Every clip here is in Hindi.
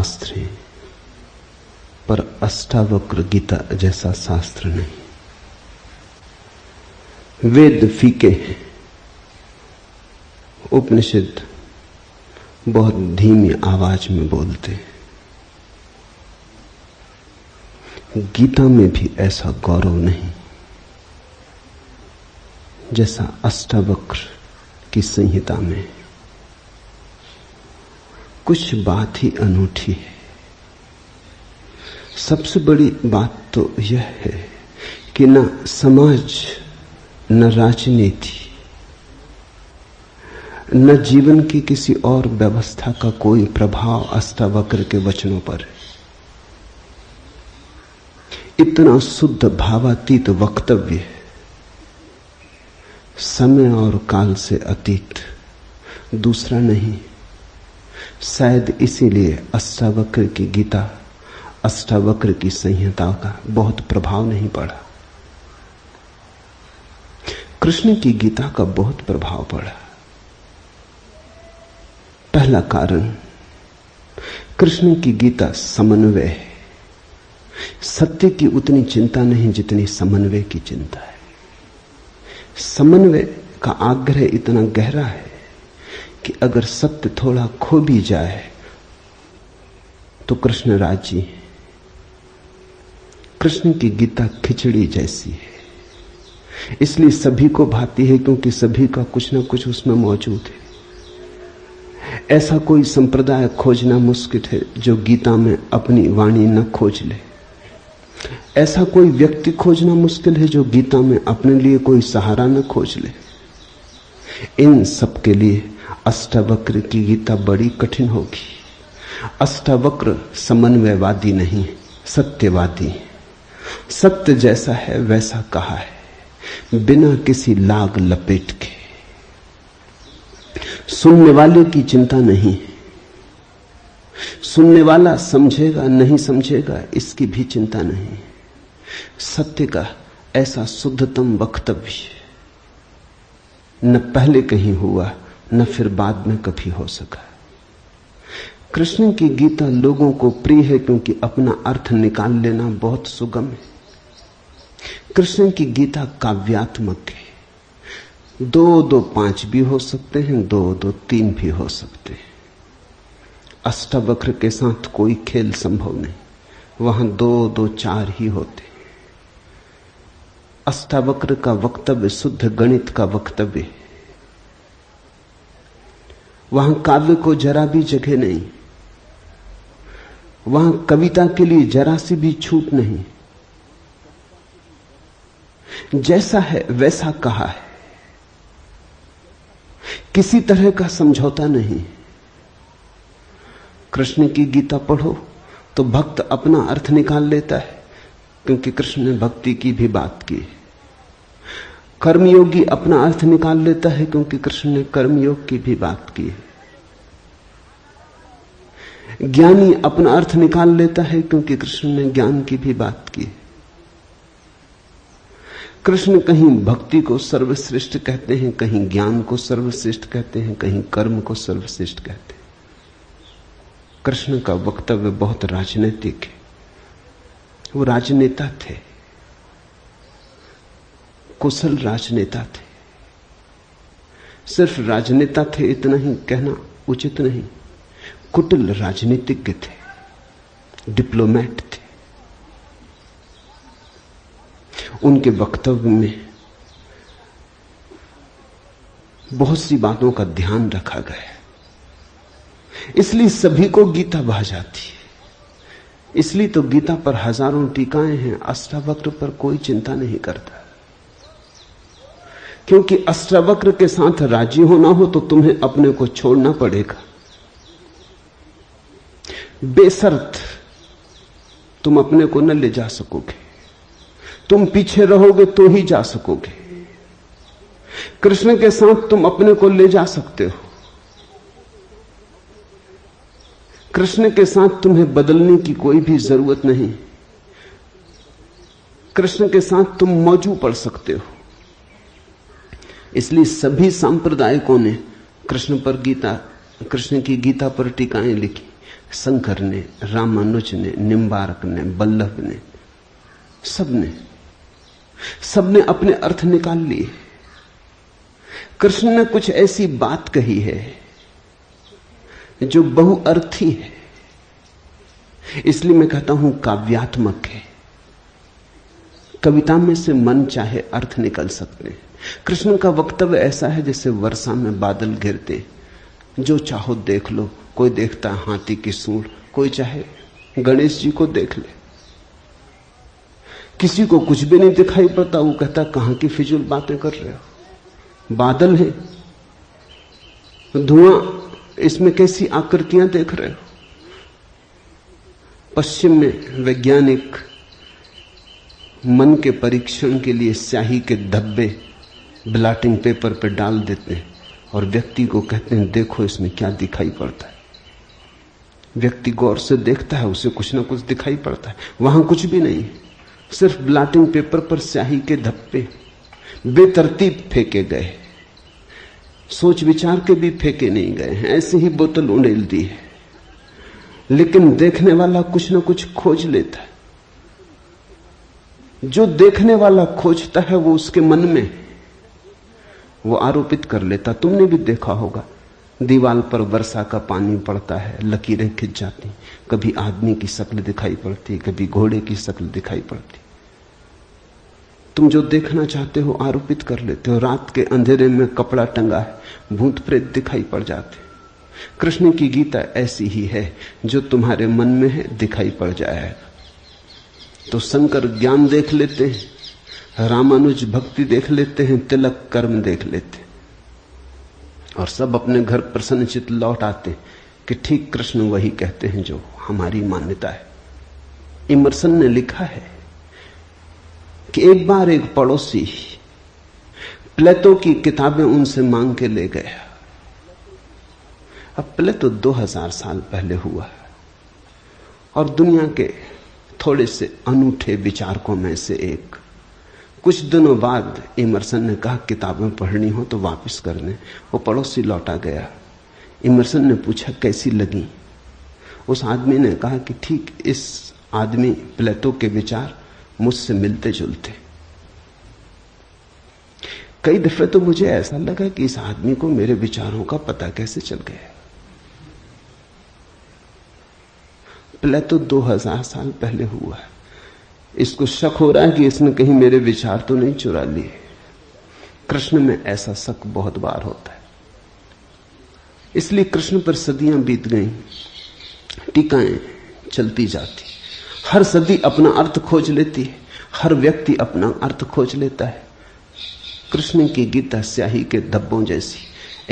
शास्त्र हैं, पर अष्टावक्र गीता जैसा शास्त्र नहीं। वेद फीके हैं, उपनिषद बहुत धीमी आवाज में बोलते हैं। गीता में भी ऐसा गौरव नहीं जैसा अष्टावक्र की संहिता में। कुछ बात ही अनूठी है। सबसे बड़ी बात तो यह है कि न समाज, न राजनीति, न जीवन की किसी और व्यवस्था का कोई प्रभाव अष्टावक्र के वचनों पर है। इतना शुद्ध भावातीत वक्तव्य है, समय और काल से अतीत, दूसरा नहीं। शायद इसीलिए अष्टावक्र की गीता, अष्टावक्र की संहिता का बहुत प्रभाव नहीं पड़ा। कृष्ण की गीता का बहुत प्रभाव पड़ा। पहला कारण, कृष्ण की गीता समन्वय है। सत्य की उतनी चिंता नहीं जितनी समन्वय की चिंता है। समन्वय का आग्रह इतना गहरा है कि अगर सत्य थोड़ा खो भी जाए तो कृष्ण राजी है। कृष्ण की गीता खिचड़ी जैसी है, इसलिए सभी को भाती है, क्योंकि सभी का कुछ ना कुछ उसमें मौजूद है। ऐसा कोई संप्रदाय खोजना मुश्किल है जो गीता में अपनी वाणी न खोज ले। ऐसा कोई व्यक्ति खोजना मुश्किल है जो गीता में अपने लिए कोई सहारा न खोज ले। इन सब के लिए अष्टावक्र की गीता बड़ी कठिन होगी। अष्टावक्र समन्वयवादी नहीं, सत्यवादी। सत्य जैसा है वैसा कहा है, बिना किसी लाग लपेट के। सुनने वाले की चिंता नहीं, सुनने वाला समझेगा नहीं समझेगा इसकी भी चिंता नहीं। सत्य का ऐसा शुद्धतम वक्तव्य न पहले कहीं हुआ, न फिर बाद में कभी हो सका। कृष्ण की गीता लोगों को प्रिय है क्योंकि अपना अर्थ निकाल लेना बहुत सुगम है। कृष्ण की गीता काव्यात्मक है। 2-2 5 भी हो सकते हैं, 2-2 3 भी हो सकते हैं। अष्टावक्र के साथ कोई खेल संभव नहीं, वहां 2-2 4 ही होते। अष्टावक्र का वक्तव्य शुद्ध गणित का वक्तव्य है। वहां काव्य को जरा भी जगह नहीं, वहां कविता के लिए जरा सी भी छूट नहीं। जैसा है वैसा कहा है, किसी तरह का समझौता नहीं। कृष्ण की गीता पढ़ो तो भक्त अपना अर्थ निकाल लेता है, क्योंकि कृष्ण ने भक्ति की भी बात की। कर्मयोगी अपना अर्थ निकाल लेता है क्योंकि कृष्ण ने कर्मयोग की भी बात की है। ज्ञानी अपना अर्थ निकाल लेता है क्योंकि कृष्ण ने ज्ञान की भी बात की। कृष्ण कहीं भक्ति को सर्वश्रेष्ठ कहते हैं, कहीं ज्ञान को सर्वश्रेष्ठ कहते हैं, कहीं कर्म को सर्वश्रेष्ठ कहते हैं। कृष्ण का वक्तव्य बहुत राजनीतिक है। वो राजनेता थे, कुशल राजनेता थे। सिर्फ राजनेता थे इतना ही कहना उचित नहीं, कुटिल राजनीतिज्ञ थे, डिप्लोमैट थे। उनके वक्तव्य में बहुत सी बातों का ध्यान रखा गया, इसलिए सभी को गीता भा जाती है। इसलिए तो गीता पर हजारों टीकाएं हैं, अष्टावक्र पर कोई चिंता नहीं करता। क्योंकि अष्टावक्र के साथ राजी होना हो तो तुम्हें अपने को छोड़ना पड़ेगा। बेशर्त तुम अपने को न ले जा सकोगे, तुम पीछे रहोगे तो ही जा सकोगे। कृष्ण के साथ तुम अपने को ले जा सकते हो। कृष्ण के साथ तुम्हें बदलने की कोई भी जरूरत नहीं। कृष्ण के साथ तुम मौजू पड़ सकते हो। इसलिए सभी सांप्रदायिकों ने कृष्ण की गीता पर टीकाएं लिखी। शंकर ने, रामानुज ने, निम्बार्क ने, बल्लभ ने, सबने अपने अर्थ निकाल लिए। कृष्ण ने कुछ ऐसी बात कही है जो बहुअर्थी है, इसलिए मैं कहता हूं काव्यात्मक है। कविता में से मन चाहे अर्थ निकल सकते हैं। कृष्ण का वक्तव्य ऐसा है जैसे वर्षा में बादल गिरते, जो चाहो देख लो। कोई देखता है हाथी की सूंड, कोई चाहे गणेश जी को देख ले। किसी को कुछ भी नहीं दिखाई पड़ता, वो कहता कहां की फिजूल बातें कर रहे हो, बादल है, धुआं, इसमें कैसी आकृतियां देख रहे हो। पश्चिम में वैज्ञानिक मन के परीक्षण के लिए स्याही के धब्बे ब्लॉटिंग पेपर पर डाल देते हैं और व्यक्ति को कहते हैं देखो इसमें क्या दिखाई पड़ता है। व्यक्ति गौर से देखता है, उसे कुछ ना कुछ दिखाई पड़ता है। वहां कुछ भी नहीं, सिर्फ ब्लॉटिंग पेपर पर स्याही के धब्बे बेतरतीब फेंके गए, सोच विचार के भी फेंके नहीं गए हैं, ऐसे ही बोतल उड़ेल दी है। लेकिन देखने वाला कुछ ना कुछ खोज लेता है। जो देखने वाला खोजता है वो उसके मन में वो आरोपित कर लेता। तुमने भी देखा होगा, दीवार पर वर्षा का पानी पड़ता है, लकीरें खिंच जाती, कभी आदमी की शक्ल दिखाई पड़ती, कभी घोड़े की शक्ल दिखाई पड़ती। तुम जो देखना चाहते हो आरोपित कर लेते हो। रात के अंधेरे में कपड़ा टंगा है, भूत प्रेत दिखाई पड़ जाते। कृष्ण की गीता ऐसी ही है, जो तुम्हारे मन में है दिखाई पड़ जाएगा। तो शंकर ज्ञान देख लेते हैं, रामानुज भक्ति देख लेते हैं, तिलक कर्म देख लेते हैं, और सब अपने घर प्रसन्नचित्त लौट आते कि ठीक कृष्ण वही कहते हैं जो हमारी मान्यता है। इमर्सन ने लिखा है कि एक बार एक पड़ोसी प्लेटो की किताबें उनसे मांग के ले गया। अब प्लेटो 2000 साल पहले हुआ और दुनिया के थोड़े से अनूठे विचारकों में से एक। कुछ दिनों बाद इमर्सन ने कहा किताबें पढ़नी हो तो वापस करने। वो पड़ोसी लौटा गया। इमर्सन ने पूछा कैसी लगी। उस आदमी ने कहा कि ठीक इस आदमी प्लेटो के विचार मुझसे मिलते जुलते। कई दफे तो मुझे ऐसा लगा कि इस आदमी को मेरे विचारों का पता कैसे चल गया। प्लेटो 2000 साल पहले हुआ है। इसको शक हो रहा है कि इसने कहीं मेरे विचार तो नहीं चुरा लिए। कृष्ण में ऐसा शक बहुत बार होता है। इसलिए कृष्ण पर सदियां बीत गईं, टीकाएं चलती जाती, हर सदी अपना अर्थ खोज लेती है, हर व्यक्ति अपना अर्थ खोज लेता है। कृष्ण की गीता स्याही के धब्बों जैसी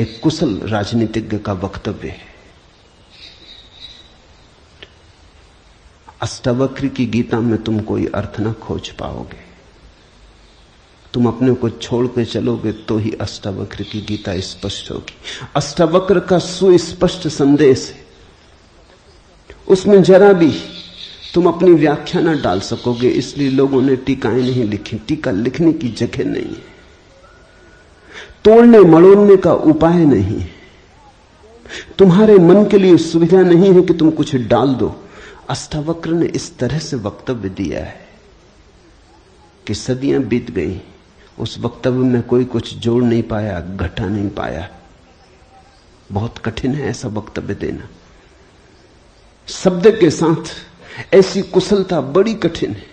एक कुशल राजनीतिज्ञ का वक्तव्य है। अष्टावक्र की गीता में तुम कोई अर्थ न खोज पाओगे। तुम अपने को छोड़ के चलोगे तो ही अष्टावक्र की गीता स्पष्ट होगी। अष्टावक्र का सुस्पष्ट संदेश है, उसमें जरा भी तुम अपनी व्याख्या न डाल सकोगे। इसलिए लोगों ने टीकाएं नहीं लिखी। टीका लिखने की जगह नहीं है, तोड़ने मड़ोड़ने का उपाय नहीं है, तुम्हारे मन के लिए सुविधा नहीं है कि तुम कुछ डाल दो। अष्टावक्र ने इस तरह से वक्तव्य दिया है कि सदियां बीत गई, उस वक्तव्य में कोई कुछ जोड़ नहीं पाया, घटा नहीं पाया। बहुत कठिन है ऐसा वक्तव्य देना। शब्द के साथ ऐसी कुशलता बड़ी कठिन है।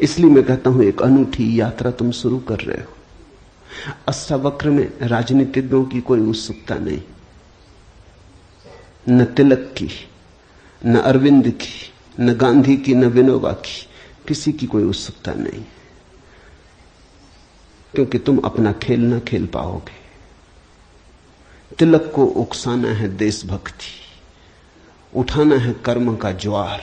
इसलिए मैं कहता हूं एक अनूठी यात्रा तुम शुरू कर रहे हो। अष्टावक्र में राजनीतिज्ञों की कोई उत्सुकता नहीं, न तिलक की, न अरविंद की, न गांधी की, न विनोबा की, किसी की कोई उत्सुकता नहीं, क्योंकि तुम अपना खेल न खेल पाओगे। तिलक को उकसाना है देशभक्ति, उठाना है कर्म का ज्वार।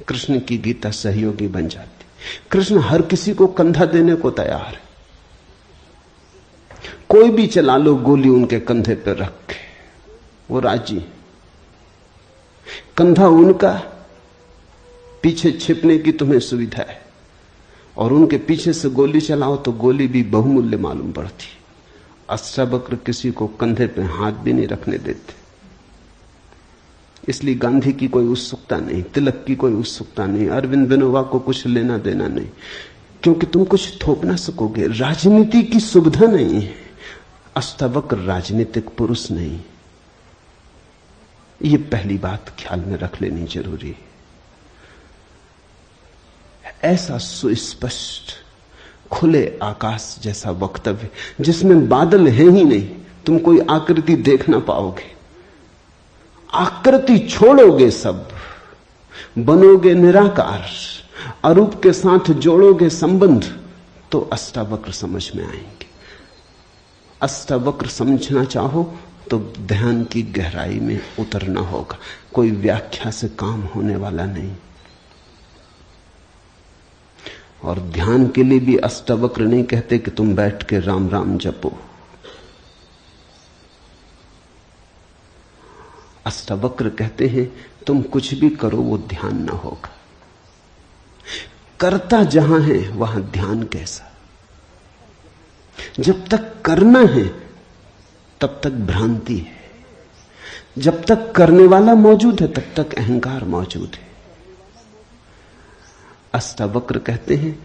कृष्ण की गीता सहयोगी बन जाती। कृष्ण हर किसी को कंधा देने को तैयार है। कोई भी चला लो गोली उनके कंधे पर रख के, वो राजी। कंधा उनका, पीछे छिपने की तुम्हें सुविधा है, और उनके पीछे से गोली चलाओ तो गोली भी बहुमूल्य मालूम पड़ती। अष्टावक्र किसी को कंधे पे हाथ भी नहीं रखने देते। इसलिए गांधी की कोई उत्सुकता नहीं, तिलक की कोई उत्सुकता नहीं, अरविंद विनोबा को कुछ लेना देना नहीं, क्योंकि तुम कुछ थोप ना सकोगे। राजनीति की सुविधा नहीं है। अष्टावक्र राजनीतिक पुरुष नहीं। ये पहली बात ख्याल में रख लेनी जरूरी है। ऐसा सुस्पष्ट खुले आकाश जैसा वक्तव्य जिसमें बादल है ही नहीं, तुम कोई आकृति देख ना पाओगे, आकृति छोड़ोगे, सब बनोगे निराकार, अरूप के साथ जोड़ोगे संबंध, तो अष्टावक्र समझ में आएंगे। अष्टावक्र समझना चाहो तो ध्यान की गहराई में उतरना होगा। कोई व्याख्या से काम होने वाला नहीं। और ध्यान के लिए भी अष्टावक्र नहीं कहते कि तुम बैठ के राम राम जपो। अष्टावक्र कहते हैं तुम कुछ भी करो वो ध्यान ना होगा। करता जहां है वहां ध्यान कैसा? जब तक करना है तब तक भ्रांति है, जब तक करने वाला मौजूद है तब तक अहंकार मौजूद है। अष्टावक्र कहते हैं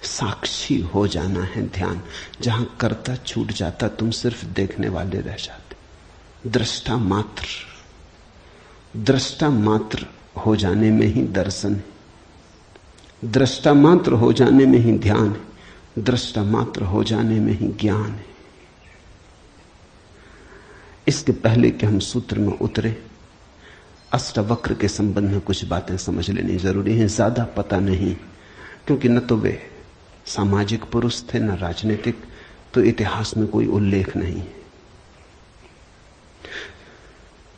साक्षी हो जाना है ध्यान। जहां करता छूट जाता तुम सिर्फ देखने वाले रह जाते। दृष्टा मात्र, दृष्टा मात्र हो जाने में ही दर्शन है, दृष्टा मात्र हो जाने में ही ध्यान है, दृष्टा मात्र हो जाने में ही ज्ञान है। इसके पहले कि हम सूत्र में उतरे, अष्टावक्र के संबंध में कुछ बातें समझ लेनी जरूरी है। ज्यादा पता नहीं, क्योंकि न तो वे सामाजिक पुरुष थे न राजनीतिक, तो इतिहास में कोई उल्लेख नहीं है।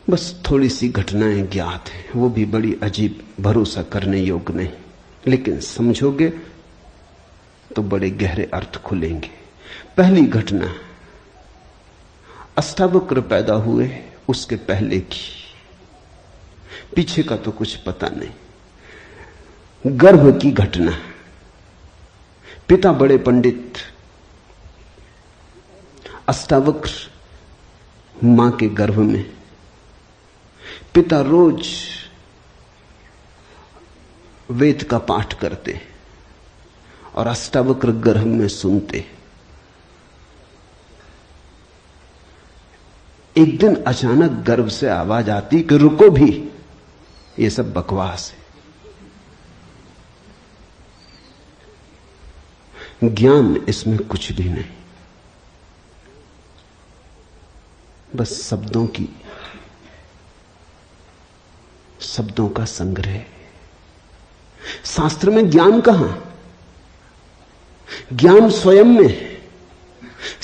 बस थोड़ी सी घटनाएं ज्ञात हैं, वो भी बड़ी अजीब, भरोसा करने योग्य नहीं, लेकिन समझोगे तो बड़े गहरे अर्थ खुलेंगे। पहली घटना, अष्टावक्र पैदा हुए उसके पहले की, पीछे का तो कुछ पता नहीं। गर्भ की घटना। पिता बड़े पंडित, अष्टावक्र मां के गर्भ में। पिता रोज वेद का पाठ करते और अष्टावक्र गर्भ में सुनते। एक दिन अचानक गर्भ से आवाज आती कि रुको भी, ये सब बकवास है, ज्ञान इसमें कुछ भी नहीं, बस शब्दों का संग्रह। शास्त्र में ज्ञान कहां? ज्ञान स्वयं में।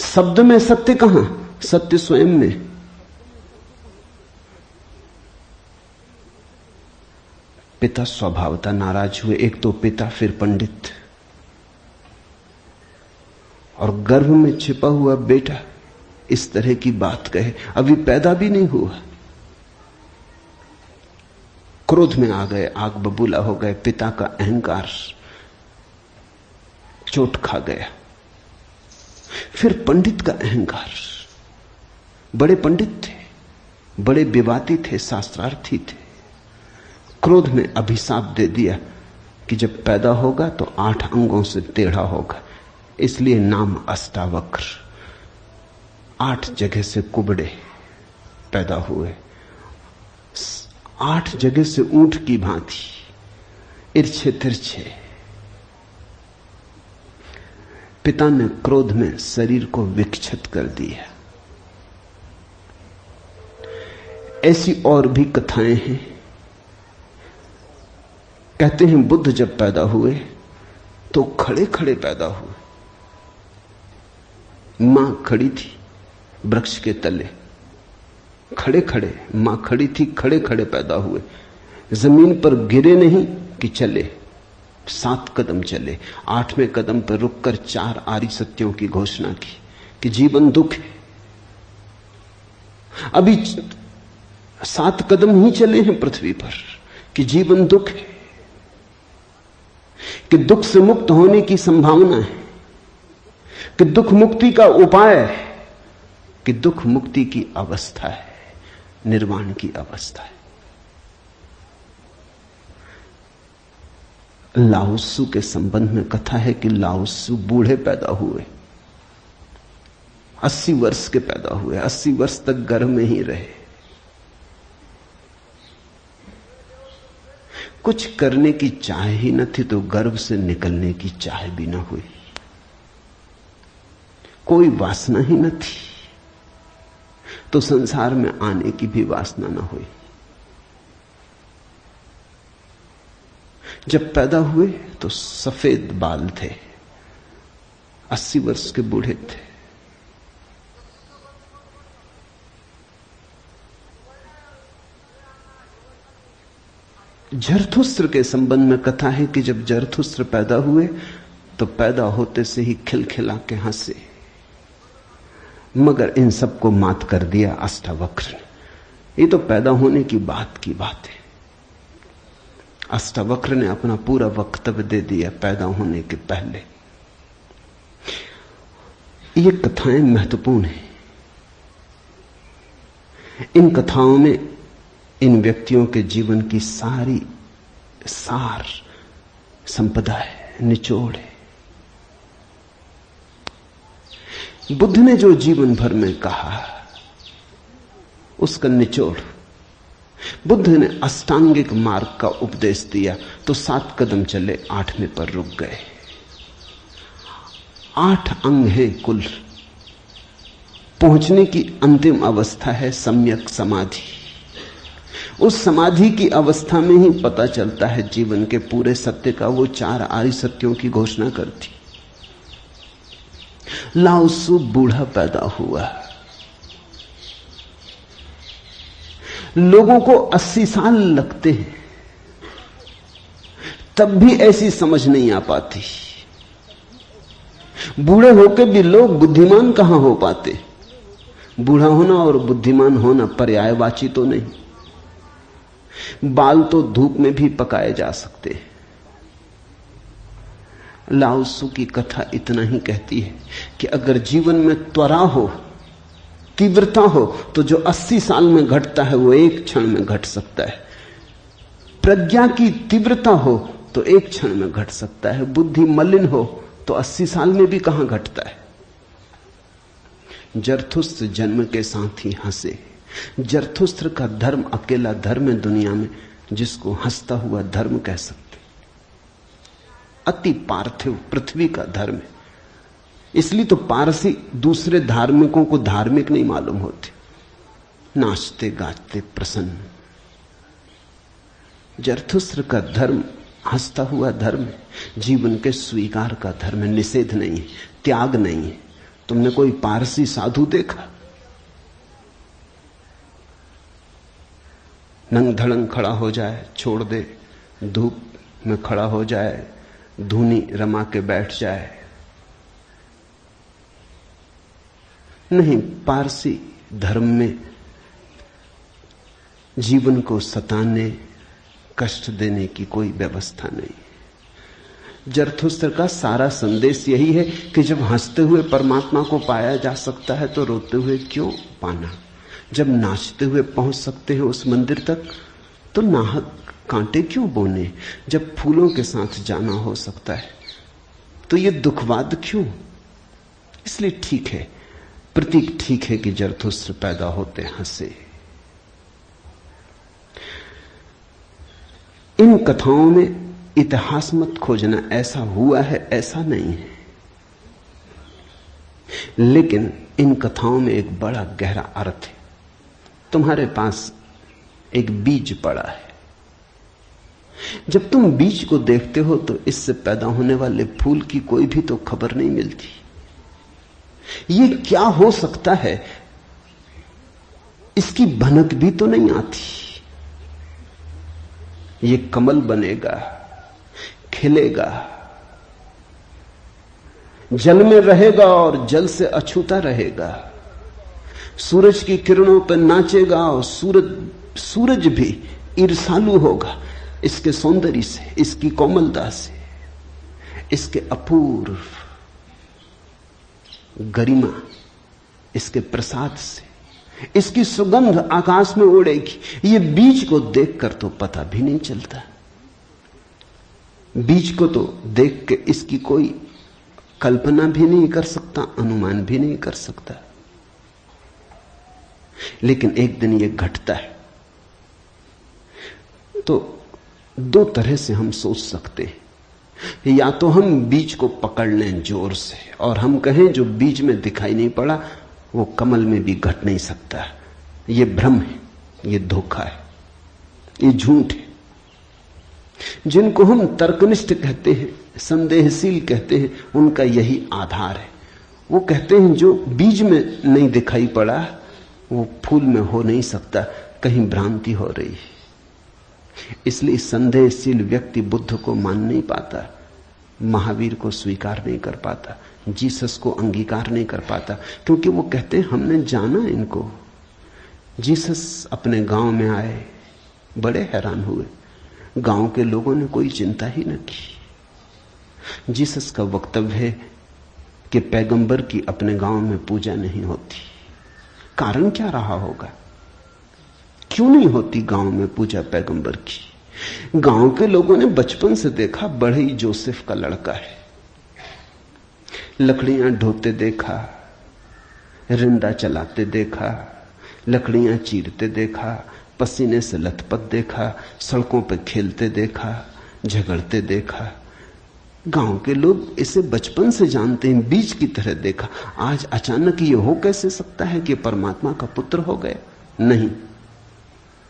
शब्द में सत्य कहां? सत्य स्वयं में। पिता स्वभावतः नाराज हुए। एक तो पिता, फिर पंडित, और गर्भ में छिपा हुआ बेटा इस तरह की बात कहे, अभी पैदा भी नहीं हुआ। क्रोध में आ गए, आग बबूला हो गए। पिता का अहंकार चोट खा गया। फिर पंडित का अहंकार। बड़े पंडित थे, बड़े विवादी थे, शास्त्रार्थी थे। क्रोध में अभिशाप दे दिया कि जब पैदा होगा तो 8 अंगों से टेढ़ा होगा, इसलिए नाम अष्टावक्र। 8 जगह से कुबड़े पैदा हुए, 8 जगह से ऊंट की भांति इर्छे तिरछे। पिता ने क्रोध में शरीर को विक्षत कर दिया। ऐसी और भी कथाएं हैं। कहते हैं बुद्ध जब पैदा हुए तो खड़े खड़े पैदा हुए। मां खड़ी थी वृक्ष के तले, खड़े खड़े मां खड़ी थी, खड़े खड़े पैदा हुए। जमीन पर गिरे नहीं कि चले, 7 कदम चले। 8वें कदम पर रुककर 4 आर्य सत्यों की घोषणा की कि जीवन दुख है। अभी 7 कदम ही चले हैं पृथ्वी पर कि जीवन दुख है, कि दुख से मुक्त होने की संभावना है, कि दुख मुक्ति का उपाय है, कि दुख मुक्ति की अवस्था है, निर्वाण की अवस्था है। लाओत्सु के संबंध में कथा है कि लाओत्सु बूढ़े पैदा हुए, 80 वर्ष के पैदा हुए, 80 वर्ष तक गर्भ में ही रहे। कुछ करने की चाह ही न थी तो गर्भ से निकलने की चाह भी न हुई, कोई वासना ही न थी तो संसार में आने की भी वासना न हुई। जब पैदा हुए तो सफेद बाल थे, 80 वर्ष के बूढ़े थे। जरथुस्त्र के संबंध में कथा है कि जब जरथुस्त्र पैदा हुए तो पैदा होते से ही खिलखिला के हंसे, मगर इन सबको मात कर दिया अष्टावक्र ने। ये तो पैदा होने की बात है। अष्टावक्र ने अपना पूरा वक्तव्य दे दिया पैदा होने के पहले। ये कथाएं महत्वपूर्ण हैं। इन कथाओं में इन व्यक्तियों के जीवन की सारी सार संपदा है, निचोड़ है। बुद्ध ने जो जीवन भर में कहा उसका निचोड़। बुद्ध ने अष्टांगिक मार्ग का उपदेश दिया तो 7 कदम चले, 8वें पर रुक गए। 8 अंग है कुल। पहुंचने की अंतिम अवस्था है सम्यक समाधि। उस समाधि की अवस्था में ही पता चलता है जीवन के पूरे सत्य का। वो 4 आर्य सत्यों की घोषणा करती। लाओत्सु बूढ़ा पैदा हुआ। लोगों को 80 साल लगते हैं, तब भी ऐसी समझ नहीं आ पाती। बूढ़े होकर भी लोग बुद्धिमान कहां हो पाते। बूढ़ा होना और बुद्धिमान होना पर्यायवाची तो नहीं। बाल तो धूप में भी पकाए जा सकते हैं। लाओत्सु की कथा इतना ही कहती है कि अगर जीवन में त्वरा हो, तीव्रता हो, तो जो 80 साल में घटता है वो एक क्षण में घट सकता है। प्रज्ञा की तीव्रता हो तो एक क्षण में घट सकता है। बुद्धि मलिन हो तो 80 साल में भी कहां घटता है। जरथुस्त्र जन्म के साथ ही हंसे। जरथुस्त्र का धर्म अकेला धर्म है दुनिया में जिसको हंसता हुआ धर्म कह सकते। अति पार्थिव पृथ्वी का धर्म है। इसलिए तो पारसी दूसरे धार्मिकों को धार्मिक नहीं मालूम होते, नाचते गाते प्रसन्न। जरथुस्त्र का धर्म हंसता हुआ धर्म है, जीवन के स्वीकार का धर्म है, निषेध नहीं है, त्याग नहीं है। तुमने कोई पारसी साधु देखा? नंग धड़ंग खड़ा हो जाए, छोड़ दे, धूप में खड़ा हो जाए, धूनी रमा के बैठ जाए? नहीं, पारसी धर्म में जीवन को सताने, कष्ट देने की कोई व्यवस्था नहीं। जरथुस्त्र का सारा संदेश यही है कि जब हंसते हुए परमात्मा को पाया जा सकता है तो रोते हुए क्यों पाना। जब नाचते हुए पहुंच सकते हैं उस मंदिर तक तो नाहक कांटे क्यों बोने। जब फूलों के साथ जाना हो सकता है तो ये दुखवाद क्यों। इसलिए ठीक है, प्रतीक ठीक है कि जरथुस्त्र पैदा होते हंसे। इन कथाओं में इतिहास मत खोजना, ऐसा हुआ है ऐसा नहीं है, लेकिन इन कथाओं में एक बड़ा गहरा अर्थ है। तुम्हारे पास एक बीज पड़ा है। जब तुम बीज को देखते हो तो इससे पैदा होने वाले फूल की कोई भी तो खबर नहीं मिलती। ये क्या हो सकता है इसकी भनक भी तो नहीं आती। ये कमल बनेगा, खिलेगा, जल में रहेगा और जल से अछूता रहेगा, सूरज की किरणों पर नाचेगा और सूरज भी ईर्ष्यालु होगा इसके सौंदर्य से, इसकी कोमलता से, इसके अपूर्व गरिमा, इसके प्रसाद से। इसकी सुगंध आकाश में उड़ेगी। ये बीज को देखकर तो पता भी नहीं चलता। बीज को तो देख के इसकी कोई कल्पना भी नहीं कर सकता, अनुमान भी नहीं कर सकता, लेकिन एक दिन यह घटता है। तो दो तरह से हम सोच सकते हैं। या तो हम बीज को पकड़ लें जोर से और हम कहें जो बीज में दिखाई नहीं पड़ा वो कमल में भी घट नहीं सकता। ये भ्रम है, ये धोखा है, ये झूठ है। जिनको हम तर्कनिष्ठ कहते हैं, संदेहशील कहते हैं, उनका यही आधार है। वो कहते हैं जो बीज में नहीं दिखाई पड़ा वो फूल में हो नहीं सकता, कहीं भ्रांति हो रही है। इसलिए संदेहशील व्यक्ति बुद्ध को मान नहीं पाता, महावीर को स्वीकार नहीं कर पाता, जीसस को अंगीकार नहीं कर पाता, क्योंकि वो कहते हैं हमने जाना इनको। जीसस अपने गांव में आए, बड़े हैरान हुए, गांव के लोगों ने कोई चिंता ही न की। जीसस का वक्तव्य है कि पैगंबर की अपने गांव में पूजा नहीं होती। कारण क्या रहा होगा, क्यों नहीं होती गांव में पूजा पैगंबर की? गांव के लोगों ने बचपन से देखा, बड़े ही जोसेफ का लड़का है, लकड़ियां ढोते देखा, रिंदा चलाते देखा, लकड़ियां चीरते देखा, पसीने से लथपथ देखा, सड़कों पर खेलते देखा, झगड़ते देखा। गांव के लोग इसे बचपन से जानते हैं, बीज की तरह देखा। आज अचानक ये हो कैसे सकता है कि परमात्मा का पुत्र हो गए? नहीं,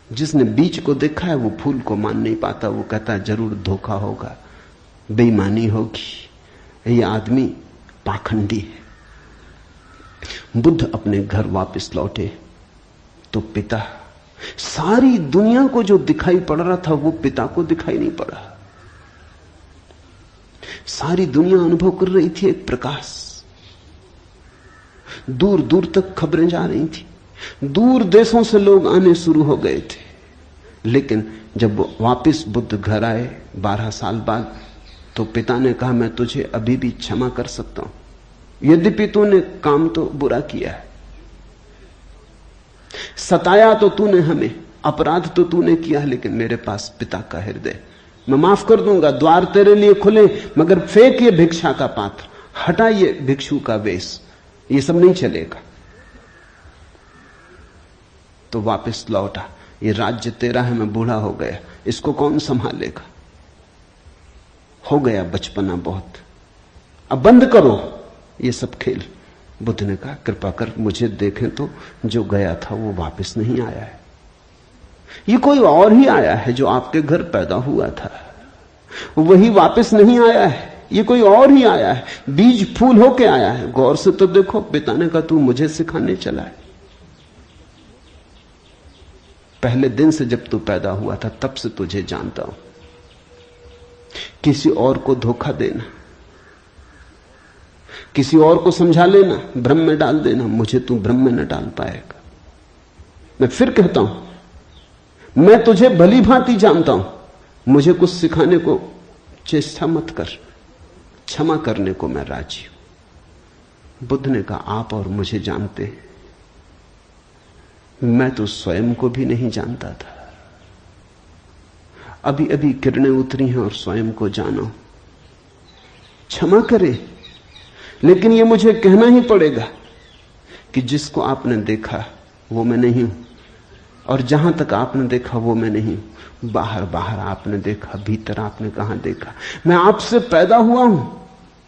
जिसने बीज को देखा है वो फूल को मान नहीं पाता। वो कहता है जरूर धोखा होगा, बेईमानी होगी, ये आदमी पाखंडी है। बुद्ध अपने घर वापस लौटे तो पिता, सारी दुनिया को जो दिखाई पड़ रहा था वो पिता को दिखाई नहीं पड़ा। सारी दुनिया अनुभव कर रही थी एक प्रकाश, दूर दूर तक खबरें जा रही थी, दूर देशों से लोग आने शुरू हो गए थे। लेकिन जब वापस बुद्ध घर आए 12 साल बाद, तो पिता ने कहा मैं तुझे अभी भी क्षमा कर सकता हूं, यद्यपि तूने काम तो बुरा किया है, सताया तो तूने हमें, अपराध तो तूने किया, लेकिन मेरे पास पिता का हृदय, मैं माफ कर दूंगा, द्वार तेरे लिए खुले, मगर फेंक ये भिक्षा का पात्र, हटा ये भिक्षु का वेश, ये सब नहीं चलेगा। तो वापस लौटा, ये राज्य तेरा है, मैं बूढ़ा हो गया, इसको कौन संभालेगा? हो गया बचपना बहुत, अब बंद करो ये सब खेल। बुद्ध ने कहा कृपा कर मुझे देखें तो, जो गया था वो वापस नहीं आया है, ये कोई और ही आया है। जो आपके घर पैदा हुआ था वही वापस नहीं आया है, ये कोई और ही आया है, बीज फूल होके आया है। गौर से तो देखो। पिता ने कहा तू मुझे सिखाने चला है, पहले दिन से जब तू पैदा हुआ था तब से तुझे जानता हूं। किसी और को धोखा देना, किसी और को समझा लेना, भ्रम में डाल देना, मुझे तू भ्रम में न डाल पाएगा। मैं फिर कहता हूं, मैं तुझे भली भांति जानता हूं, मुझे कुछ सिखाने को चेष्टा मत कर, क्षमा करने को मैं राजी हूं। बुद्ध ने कहा आप और मुझे जानते हैं, मैं तो स्वयं को भी नहीं जानता था, अभी अभी किरणें उतरी हैं और स्वयं को जानो। क्षमा करे, लेकिन यह मुझे कहना ही पड़ेगा कि जिसको आपने देखा वो मैं नहीं हूं, और जहां तक आपने देखा वो मैं नहीं हूं। बाहर बाहर आपने देखा, भीतर आपने कहां देखा? मैं आपसे पैदा हुआ हूं,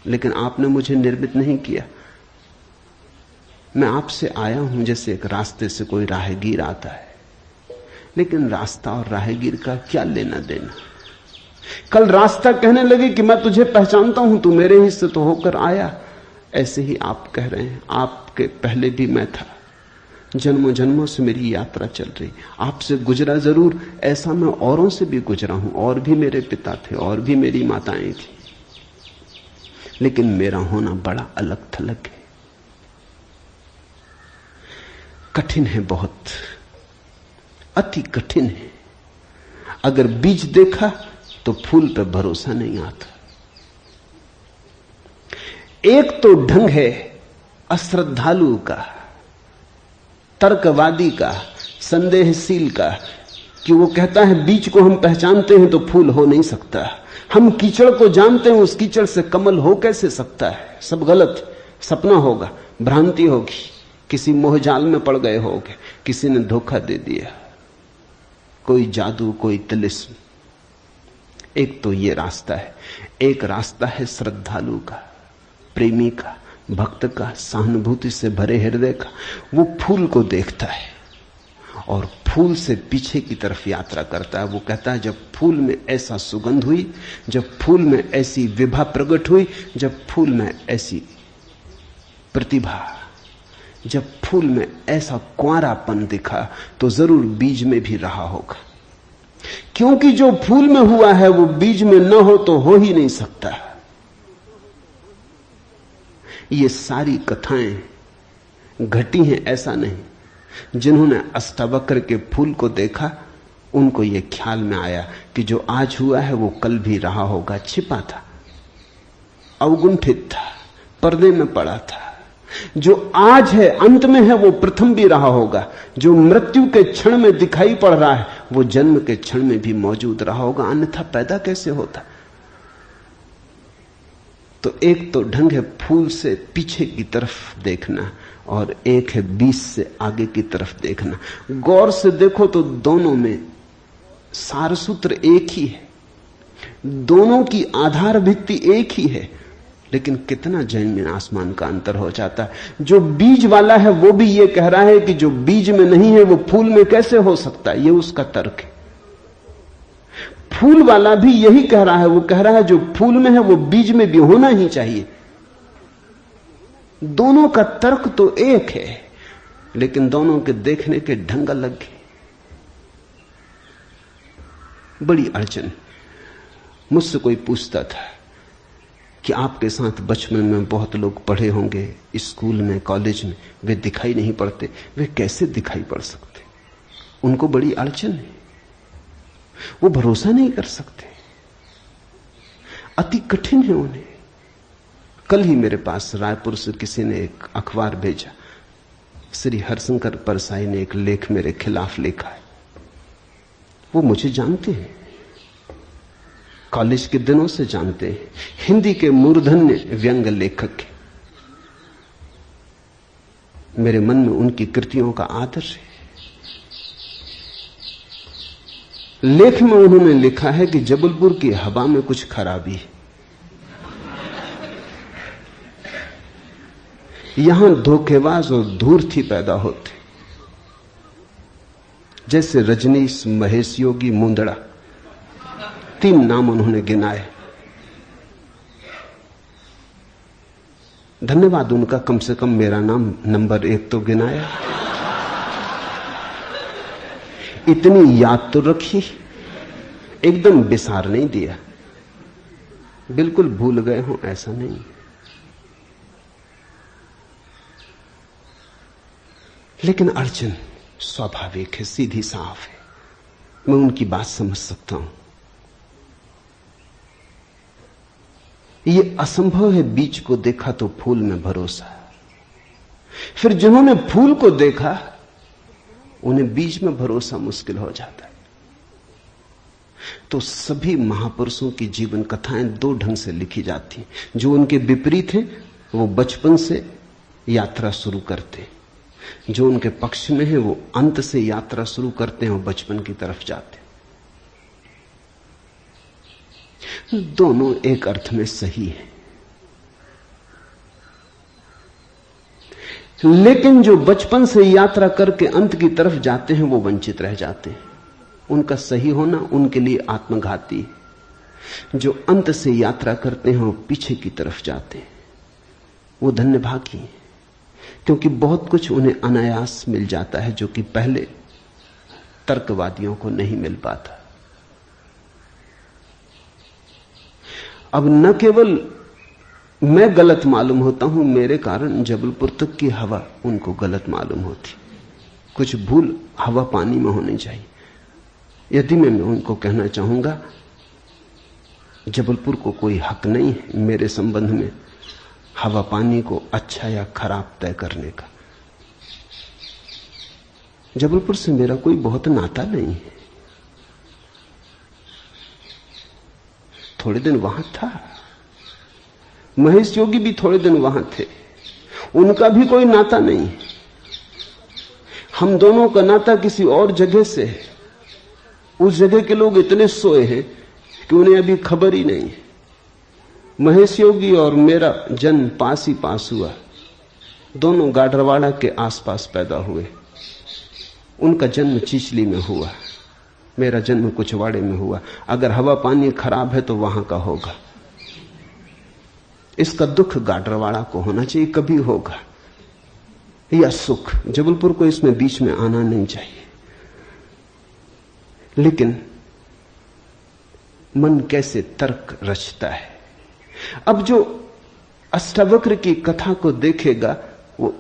लेकिन आपने मुझे निर्मित नहीं किया। मैं आपसे आया हूं जैसे एक रास्ते से कोई राहगीर आता है, लेकिन रास्ता और राहगीर का क्या लेना देना? कल रास्ता कहने लगे कि मैं तुझे पहचानता हूं, तू मेरे हिस्से तो होकर आया। ऐसे ही आप कह रहे हैं आपके पहले भी मैं था, जन्मों जन्मों से मेरी यात्रा चल रही, आपसे गुजरा जरूर, ऐसा मैं औरों से भी गुजरा हूं, और भी मेरे पिता थे, और भी मेरी माताएं थी, लेकिन मेरा होना बड़ा अलग थलग है, कठिन है, बहुत अति कठिन है। अगर बीज देखा तो फूल पे भरोसा नहीं आता। एक तो ढंग है अश्रद्धालु का, तर्कवादी का, संदेहशील का, कि वो कहता है बीज को हम पहचानते हैं तो फूल हो नहीं सकता, हम कीचड़ को जानते हैं उस कीचड़ से कमल हो कैसे सकता है। सब गलत, सपना होगा, भ्रांति होगी, किसी मोहजाल में पड़ गए होगे, किसी ने धोखा दे दिया, कोई जादू, कोई तिलिस्म। एक तो ये रास्ता है, एक रास्ता है श्रद्धालु का, प्रेमी का, भक्त का, सहानुभूति से भरे हृदय का। वो फूल को देखता है और फूल से पीछे की तरफ यात्रा करता है। वो कहता है जब फूल में ऐसा सुगंध हुई, जब फूल में ऐसी विभा प्रकट हुई, जब फूल में ऐसी प्रतिभा, जब फूल में ऐसा कुंवारापन दिखा, तो जरूर बीज में भी रहा होगा। क्योंकि जो फूल में हुआ है वो बीज में न हो तो हो ही नहीं सकता। ये सारी कथाएं घटी हैं ऐसा नहीं। जिन्होंने अष्टावक्र के फूल को देखा उनको ये ख्याल में आया कि जो आज हुआ है वो कल भी रहा होगा, छिपा था, अवगुंठित था, पर्दे में पड़ा था। जो आज है, अंत में है, वो प्रथम भी रहा होगा। जो मृत्यु के क्षण में दिखाई पड़ रहा है वो जन्म के क्षण में भी मौजूद रहा होगा, अन्यथा पैदा कैसे होता। तो एक तो ढंग है फूल से पीछे की तरफ देखना और एक है बीज से आगे की तरफ देखना। गौर से देखो तो दोनों में सारसूत्र एक ही है, दोनों की आधार भित्ति एक ही है, लेकिन कितना जमीन आसमान का अंतर हो जाता है। जो बीज वाला है वो भी ये कह रहा है कि जो बीज में नहीं है वो फूल में कैसे हो सकता है, ये उसका तर्क है। फूल वाला भी यही कह रहा है, वो कह रहा है जो फूल में है वो बीज में भी होना ही चाहिए। दोनों का तर्क तो एक है, लेकिन दोनों के देखने के ढंग अलग है। बड़ी अड़चन। मुझसे कोई पूछता था कि आपके साथ बचपन में बहुत लोग पढ़े होंगे, स्कूल में, कॉलेज में, वे दिखाई नहीं पड़ते, वे कैसे दिखाई पड़ सकते? उनको बड़ी अड़चन है, वो भरोसा नहीं कर सकते, अति कठिन है उन्हें। कल ही मेरे पास रायपुर से किसी ने एक अखबार भेजा, श्री हरिशंकर परसाई ने एक लेख मेरे खिलाफ लिखा है। वो मुझे जानते हैं, कॉलेज के दिनों से जानते हैं, हिंदी के मूर्धन्य व्यंग लेखक हैं। मेरे मन में उनकी कृतियों का आदर है। लेख में उन्होंने लिखा है कि जबलपुर की हवा में कुछ खराबी है, यहां धोखेबाज और धूर्ती पैदा होते, जैसे रजनीश, महेश योगी, मुंदड़ा, 3 नाम उन्होंने गिनाए। धन्यवाद उनका, कम से कम मेरा नाम नंबर 1 तो गिनाया। इतनी याद तो रखी, एकदम बिसार नहीं दिया, बिल्कुल भूल गए हो ऐसा नहीं। लेकिन अड़चन स्वाभाविक है, सीधी साफ है, मैं उनकी बात समझ सकता हूं। यह असंभव है बीज को देखा तो फूल में भरोसा। फिर जिन्होंने फूल को देखा उन्हें बीज में भरोसा मुश्किल हो जाता है। तो सभी महापुरुषों की जीवन कथाएं 2 ढंग से लिखी जाती हैं। जो उनके विपरीत हैं वो बचपन से यात्रा शुरू करते हैं, जो उनके पक्ष में है वो अंत से यात्रा शुरू करते हैं और बचपन की तरफ जाते हैं। दोनों एक अर्थ में सही है, लेकिन जो बचपन से यात्रा करके अंत की तरफ जाते हैं वो वंचित रह जाते हैं। उनका सही होना उनके लिए आत्मघाती है। जो अंत से यात्रा करते हैं वो पीछे की तरफ जाते हैं, वो धन्यभागी हैं, क्योंकि बहुत कुछ उन्हें अनायास मिल जाता है जो कि पहले तर्कवादियों को नहीं मिल पाता। अब न केवल मैं गलत मालूम होता हूं, मेरे कारण जबलपुर तक की हवा उनको गलत मालूम होती। कुछ भूल हवा पानी में होनी चाहिए। यदि मैं उनको कहना चाहूंगा जबलपुर को कोई हक नहीं है मेरे संबंध में हवा पानी को अच्छा या खराब तय करने का। जबलपुर से मेरा कोई बहुत नाता नहीं है, थोड़े दिन वहां था, महेश योगी भी थोड़े दिन वहां थे, उनका भी कोई नाता नहीं। हम दोनों का नाता किसी और जगह से है। उस जगह के लोग इतने सोए हैं कि उन्हें अभी खबर ही नहीं है। महेश योगी और मेरा जन्म पास ही पास हुआ, दोनों गाडरवाड़ा के आसपास पैदा हुए। उनका जन्म चिचली में हुआ, मेरा जन्म कुचवाड़े में हुआ। अगर हवा पानी खराब है तो वहां का होगा। इसका दुख गाडरवाड़ा को होना चाहिए, कभी होगा, या सुख। जबलपुर को इसमें बीच में आना नहीं चाहिए। लेकिन मन कैसे तर्क रचता है। अब जो अष्टावक्र की कथा को देखेगा वो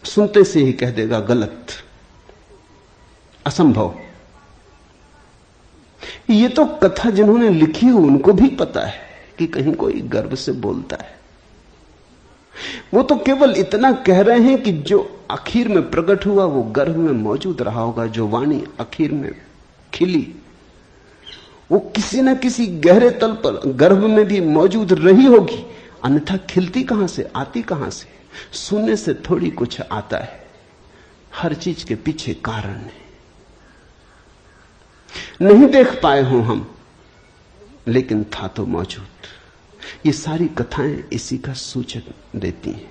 सुनते से ही कह देगा गलत, असंभव। ये तो कथा जिन्होंने लिखी है उनको भी पता है कि कहीं कोई गर्व से बोलता है। वो तो केवल इतना कह रहे हैं कि जो आखिर में प्रकट हुआ वो गर्भ में मौजूद रहा होगा। जो वाणी आखिर में खिली वो किसी न किसी गहरे तल पर गर्भ में भी मौजूद रही होगी, अन्यथा खिलती कहां से, आती कहां से? सुनने से थोड़ी कुछ आता है, हर चीज के पीछे कारण है। नहीं देख पाए हो हम, लेकिन था तो मौजूद। ये सारी कथाएं इसी का सूचक देती हैं।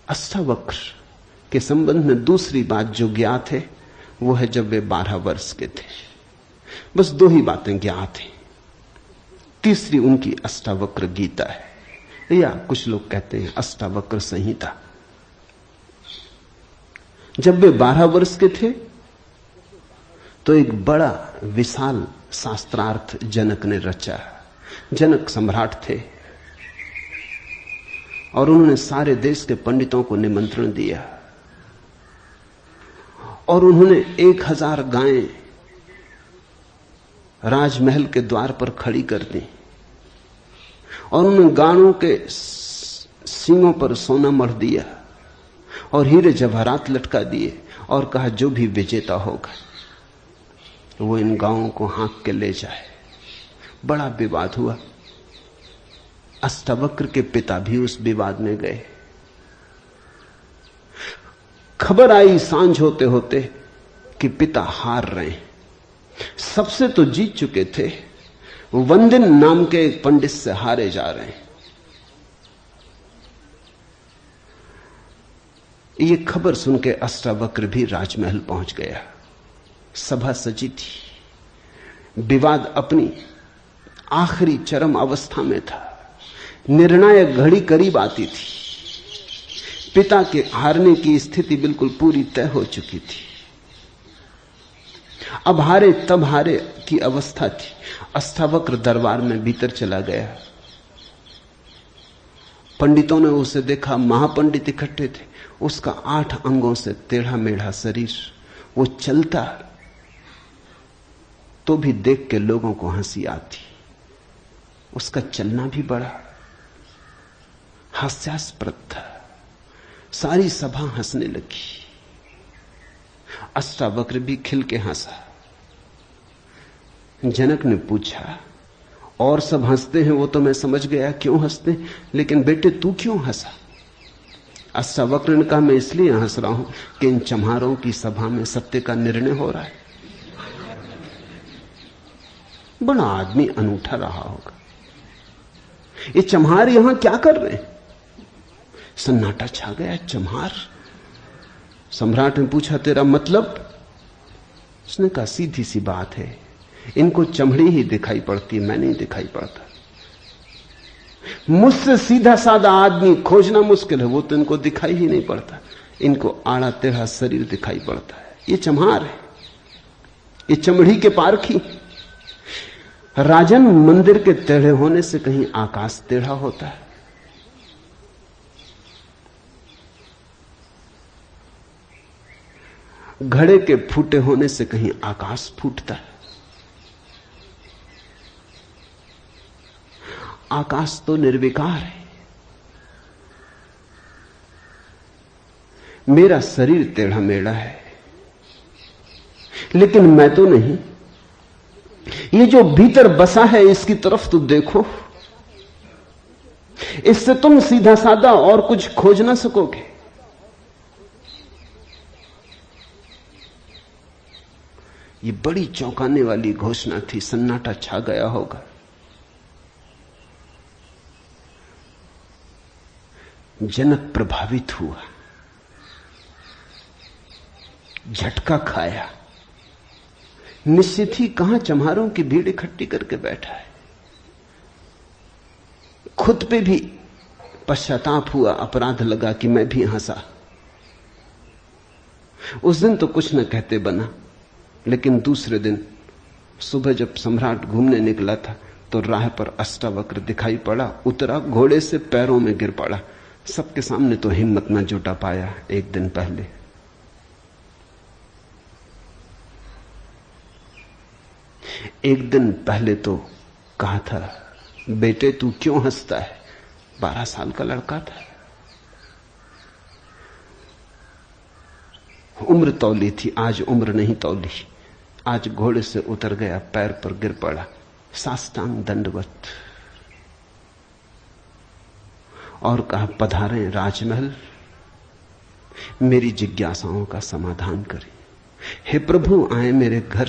अष्टावक्र के संबंध में दूसरी बात जो ज्ञात है वो है जब वे 12 वर्ष के थे। बस 2 ही बातें ज्ञात हैं। तीसरी उनकी अष्टावक्र गीता है, या कुछ लोग कहते हैं अष्टावक्र संहिता। जब वे 12 वर्ष के थे तो एक बड़ा विशाल शास्त्रार्थ जनक ने रचा। जनक सम्राट थे और उन्होंने सारे देश के पंडितों को निमंत्रण दिया और उन्होंने 1000 गायें राजमहल के द्वार पर खड़ी कर दी और उन्होंने गायों के सींगों पर सोना मढ़ दिया और हीरे जवाहरात लटका दिए और कहा जो भी विजेता होगा वो इन गायों को हाँक के ले जाए। बड़ा विवाद हुआ। अष्टावक्र के पिता भी उस विवाद में गए। खबर आई सांझ होते होते कि पिता हार रहे हैं। सबसे तो जीत चुके थे, वंदिन नाम के एक पंडित से हारे जा रहे हैं। ये खबर सुन के अष्टावक्र भी राजमहल पहुंच गया। सभा सजी थी, विवाद अपनी आखिरी चरम अवस्था में था, निर्णायक घड़ी करीब आती थी। पिता के हारने की स्थिति बिल्कुल पूरी तय हो चुकी थी। अब हारे तब हारे की अवस्था थी। अष्टावक्र दरबार में भीतर चला गया। पंडितों ने उसे देखा, महापंडित इकट्ठे थे। उसका 8 अंगों से टेढ़ा मेढ़ा शरीर, वो चलता तो भी देख के लोगों को हंसी आती। उसका चलना भी बड़ा हास्यास्पद था। सारी सभा हंसने लगी। अष्टावक्र भी खिल के हंसा। जनक ने पूछा, और सब हंसते हैं वो तो मैं समझ गया क्यों हंसते हैं, लेकिन बेटे तू क्यों हंसा? अष्टावक्र ने कहा, मैं इसलिए हंस रहा हूं कि इन चम्हारों की सभा में सत्य का निर्णय हो रहा है। बड़ा आदमी अनूठा रहा होगा। ये चम्हार यहां क्या कर रहे हैं? सन्नाटा छा गया। चम्हार? सम्राट ने पूछा, तेरा मतलब? उसने कहा, सीधी सी बात है, इनको चमड़ी ही दिखाई पड़ती, मैं नहीं दिखाई पड़ता। मुझसे सीधा साधा आदमी खोजना मुश्किल है, वो तो इनको दिखाई ही नहीं पड़ता। इनको आड़ा टेढ़ा शरीर दिखाई पड़ता है। ये चम्हार है, ये चमड़ी के पारखी। राजन, मंदिर के टेढ़े होने से कहीं आकाश टेढ़ा होता है? घड़े के फूटे होने से कहीं आकाश फूटता है? आकाश तो निर्विकार है। मेरा शरीर टेढ़ा मेढ़ा है, लेकिन मैं तो नहीं। ये जो भीतर बसा है इसकी तरफ तो देखो। इससे तुम सीधा साधा और कुछ खोज ना सकोगे। ये बड़ी चौंकाने वाली घोषणा थी। सन्नाटा छा गया होगा। जनक प्रभावित हुआ, झटका खाया। निश्चित ही कहां चम्हारों की भीड़ इकट्ठी करके बैठा है। खुद पे भी पश्चाताप हुआ, अपराध लगा कि मैं भी हंसा। उस दिन तो कुछ न कहते बना, लेकिन दूसरे दिन सुबह जब सम्राट घूमने निकला था तो राह पर अष्टावक्र दिखाई पड़ा। उतरा, घोड़े से पैरों में गिर पड़ा। सबके सामने तो हिम्मत न जुटा पाया। एक दिन पहले तो कहा था, बेटे तू क्यों हंसता है? 12 साल का लड़का था। उम्र तौली थी, आज उम्र नहीं तौली। आज घोड़े से उतर गया, पैर पर गिर पड़ा, साष्टांग दंडवत, और कहा, पधारें राजमहल, मेरी जिज्ञासाओं का समाधान करें। हे प्रभु, आए मेरे घर।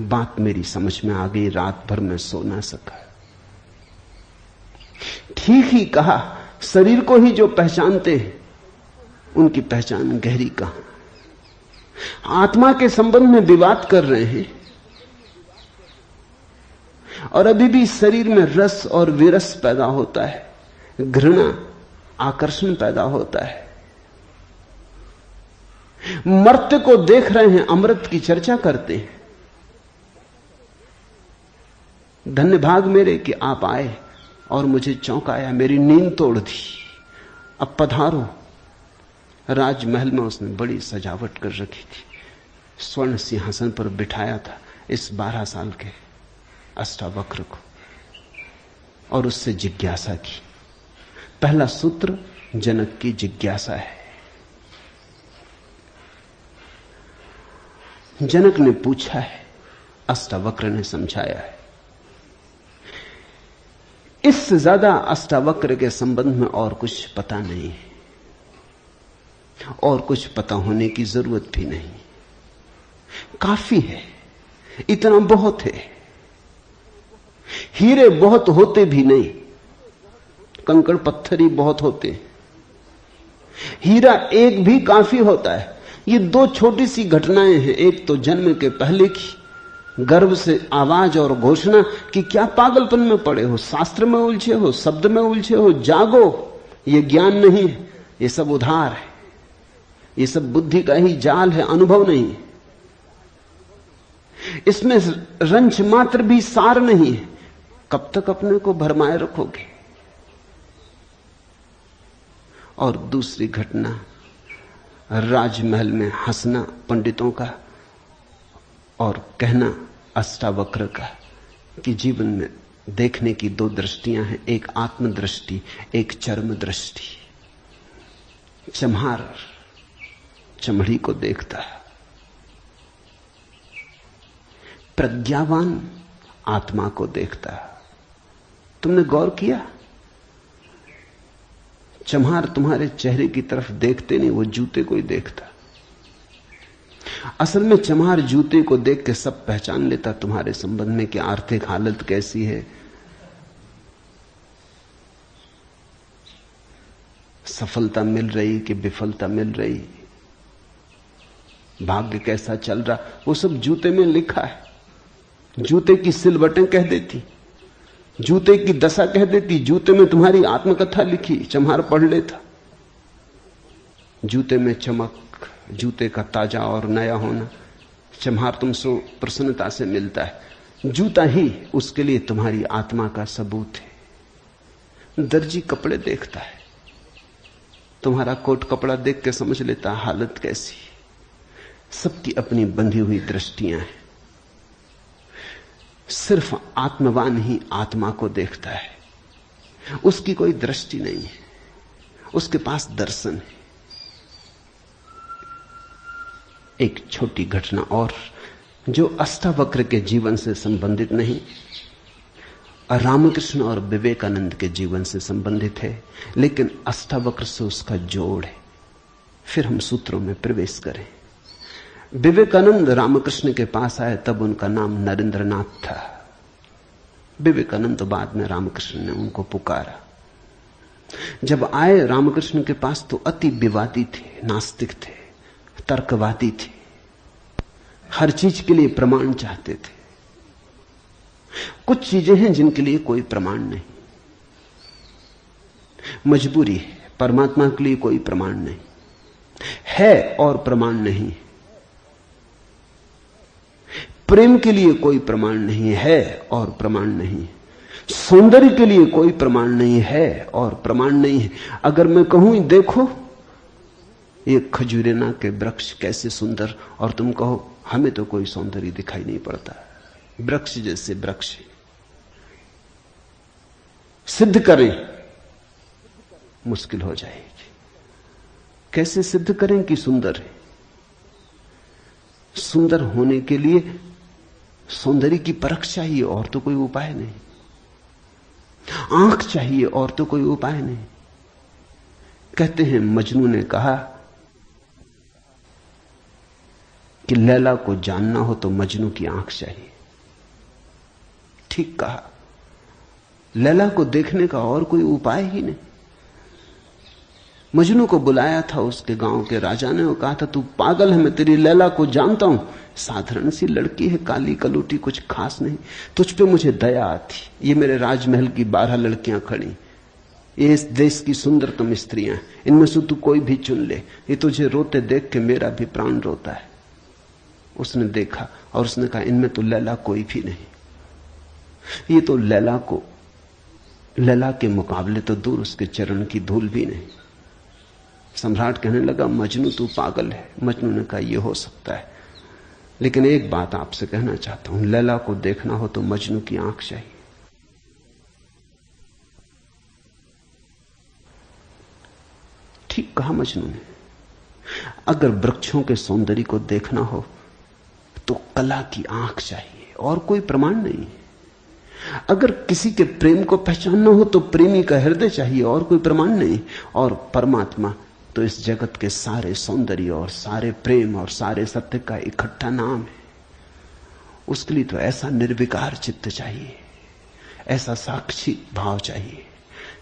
बात मेरी समझ में आ गई। रात भर मैं सो ना सका। ठीक ही कहा। शरीर को ही जो पहचानते हैं उनकी पहचान गहरी कहां। आत्मा के संबंध में विवाद कर रहे हैं और अभी भी शरीर में रस और विरस पैदा होता है, घृणा, आकर्षण पैदा होता है। मर्त्य को देख रहे हैं, अमृत की चर्चा करते हैं। धन्य भाग मेरे कि आप आए और मुझे चौंकाया, मेरी नींद तोड़ दी। अब पधारो। राजमहल में उसने बड़ी सजावट कर रखी थी। स्वर्ण सिंहासन पर बिठाया था इस 12 साल के अष्टावक्र को और उससे जिज्ञासा की। पहला सूत्र जनक की जिज्ञासा है। जनक ने पूछा है, अष्टावक्र ने समझाया है। इससे ज्यादा अष्टावक्र के संबंध में और कुछ पता नहीं है, और कुछ पता होने की जरूरत भी नहीं। काफी है, इतना बहुत है। हीरे बहुत होते भी नहीं, कंकड़ पत्थर ही बहुत होते। हीरा एक भी काफी होता है। ये 2 छोटी सी घटनाएं हैं। एक तो जन्म के पहले की गर्भ से आवाज और घोषणा कि क्या पागलपन में पड़े हो, शास्त्र में उलझे हो, शब्द में उलझे हो, जागो। ये ज्ञान नहीं है, ये सब उधार है, ये सब बुद्धि का ही जाल है, अनुभव नहीं है। इसमें रंच मात्र भी सार नहीं है। कब तक अपने को भरमाए रखोगे? और दूसरी घटना, राजमहल में हंसना पंडितों का और कहना अष्टावक्र का कि जीवन में देखने की 2 दृष्टियां हैं, एक आत्मदृष्टि, एक चर्म दृष्टि। चम्हार चमड़ी को देखता है, प्रज्ञावान आत्मा को देखता है। तुमने गौर किया? चम्हार तुम्हारे चेहरे की तरफ देखते नहीं, वो जूते को ही देखता। असल में चम्हार जूते को देख के सब पहचान लेता तुम्हारे संबंध में कि आर्थिक हालत कैसी है, सफलता मिल रही कि विफलता मिल रही, भाग्य कैसा चल रहा, वो सब जूते में लिखा है। जूते की सिलवटें कह देती, जूते की दशा कह देती। जूते में तुम्हारी आत्मकथा लिखी, चम्हार पढ़ लेता। जूते में चमक, जूते का ताजा और नया होना, चम्हार तुमसे प्रसन्नता से मिलता है। जूता ही उसके लिए तुम्हारी आत्मा का सबूत है। दर्जी कपड़े देखता है, तुम्हारा कोट कपड़ा देख के समझ लेता हालत कैसी। सबकी अपनी बंधी हुई दृष्टियां हैं। सिर्फ आत्मवान ही आत्मा को देखता है, उसकी कोई दृष्टि नहीं है, उसके पास दर्शन है। एक छोटी घटना और, जो अष्टावक्र के जीवन से संबंधित नहीं, रामकृष्ण और विवेकानंद के जीवन से संबंधित है, लेकिन अष्टावक्र से उसका जोड़ है। फिर हम सूत्रों में प्रवेश करें। विवेकानंद रामकृष्ण के पास आए तब उनका नाम नरेंद्रनाथ था। विवेकानंद तो बाद में रामकृष्ण ने उनको पुकारा। जब आए रामकृष्ण के पास तो अति विवादी थे, नास्तिक थे, तर्कवादी थे, हर चीज के लिए प्रमाण चाहते थे। कुछ चीजें हैं जिनके लिए कोई प्रमाण नहीं, मजबूरी है। परमात्मा के लिए कोई प्रमाण नहीं है और प्रमाण नहीं, प्रेम के लिए कोई प्रमाण नहीं है और प्रमाण नहीं, सौंदर्य के लिए कोई प्रमाण नहीं है और प्रमाण नहीं है। अगर मैं कहूं देखो ये खजूरेना के वृक्ष कैसे सुंदर, और तुम कहो हमें तो कोई सौंदर्य दिखाई नहीं पड़ता, वृक्ष जैसे वृक्ष, सिद्ध करें, मुश्किल हो जाएगी। कैसे सिद्ध करें कि सुंदर है? सुंदर होने के लिए सौंदर्य की परख चाहिए और तो कोई उपाय नहीं, आंख चाहिए और तो कोई उपाय नहीं। कहते हैं मजनू ने कहा कि लैला को जानना हो तो मजनू की आंख चाहिए। ठीक कहा, लैला को देखने का और कोई उपाय ही नहीं। मजनू को बुलाया था उसके गांव के राजा ने और कहा था तू पागल है, मैं तेरी लैला को जानता हूं, साधारण सी लड़की है, काली कलूटी, कुछ खास नहीं, तुझ पे मुझे दया आती। ये मेरे राजमहल की 12 लड़कियां खड़ी, ये इस देश की सुंदरतम स्त्रियां, इनमें से तू कोई भी चुन ले, ये तुझे रोते देख के मेरा भी प्राण रोता है। उसने देखा और उसने कहा इनमें तो लैला कोई भी नहीं, ये तो लैला के मुकाबले तो दूर, उसके चरण की धूल भी नहीं। सम्राट कहने लगा मजनू तू पागल है। मजनू ने कहा यह हो सकता है, लेकिन एक बात आपसे कहना चाहता हूं, लैला को देखना हो तो मजनू की आंख चाहिए। ठीक कहा मजनू ने। अगर वृक्षों के सौंदर्य को देखना हो तो कला की आंख चाहिए और कोई प्रमाण नहीं। अगर किसी के प्रेम को पहचानना हो तो प्रेमी का हृदय चाहिए और कोई प्रमाण नहीं। और परमात्मा तो इस जगत के सारे सौंदर्य और सारे प्रेम और सारे सत्य का इकट्ठा नाम है। उसके लिए तो ऐसा निर्विकार चित्त चाहिए, ऐसा साक्षी भाव चाहिए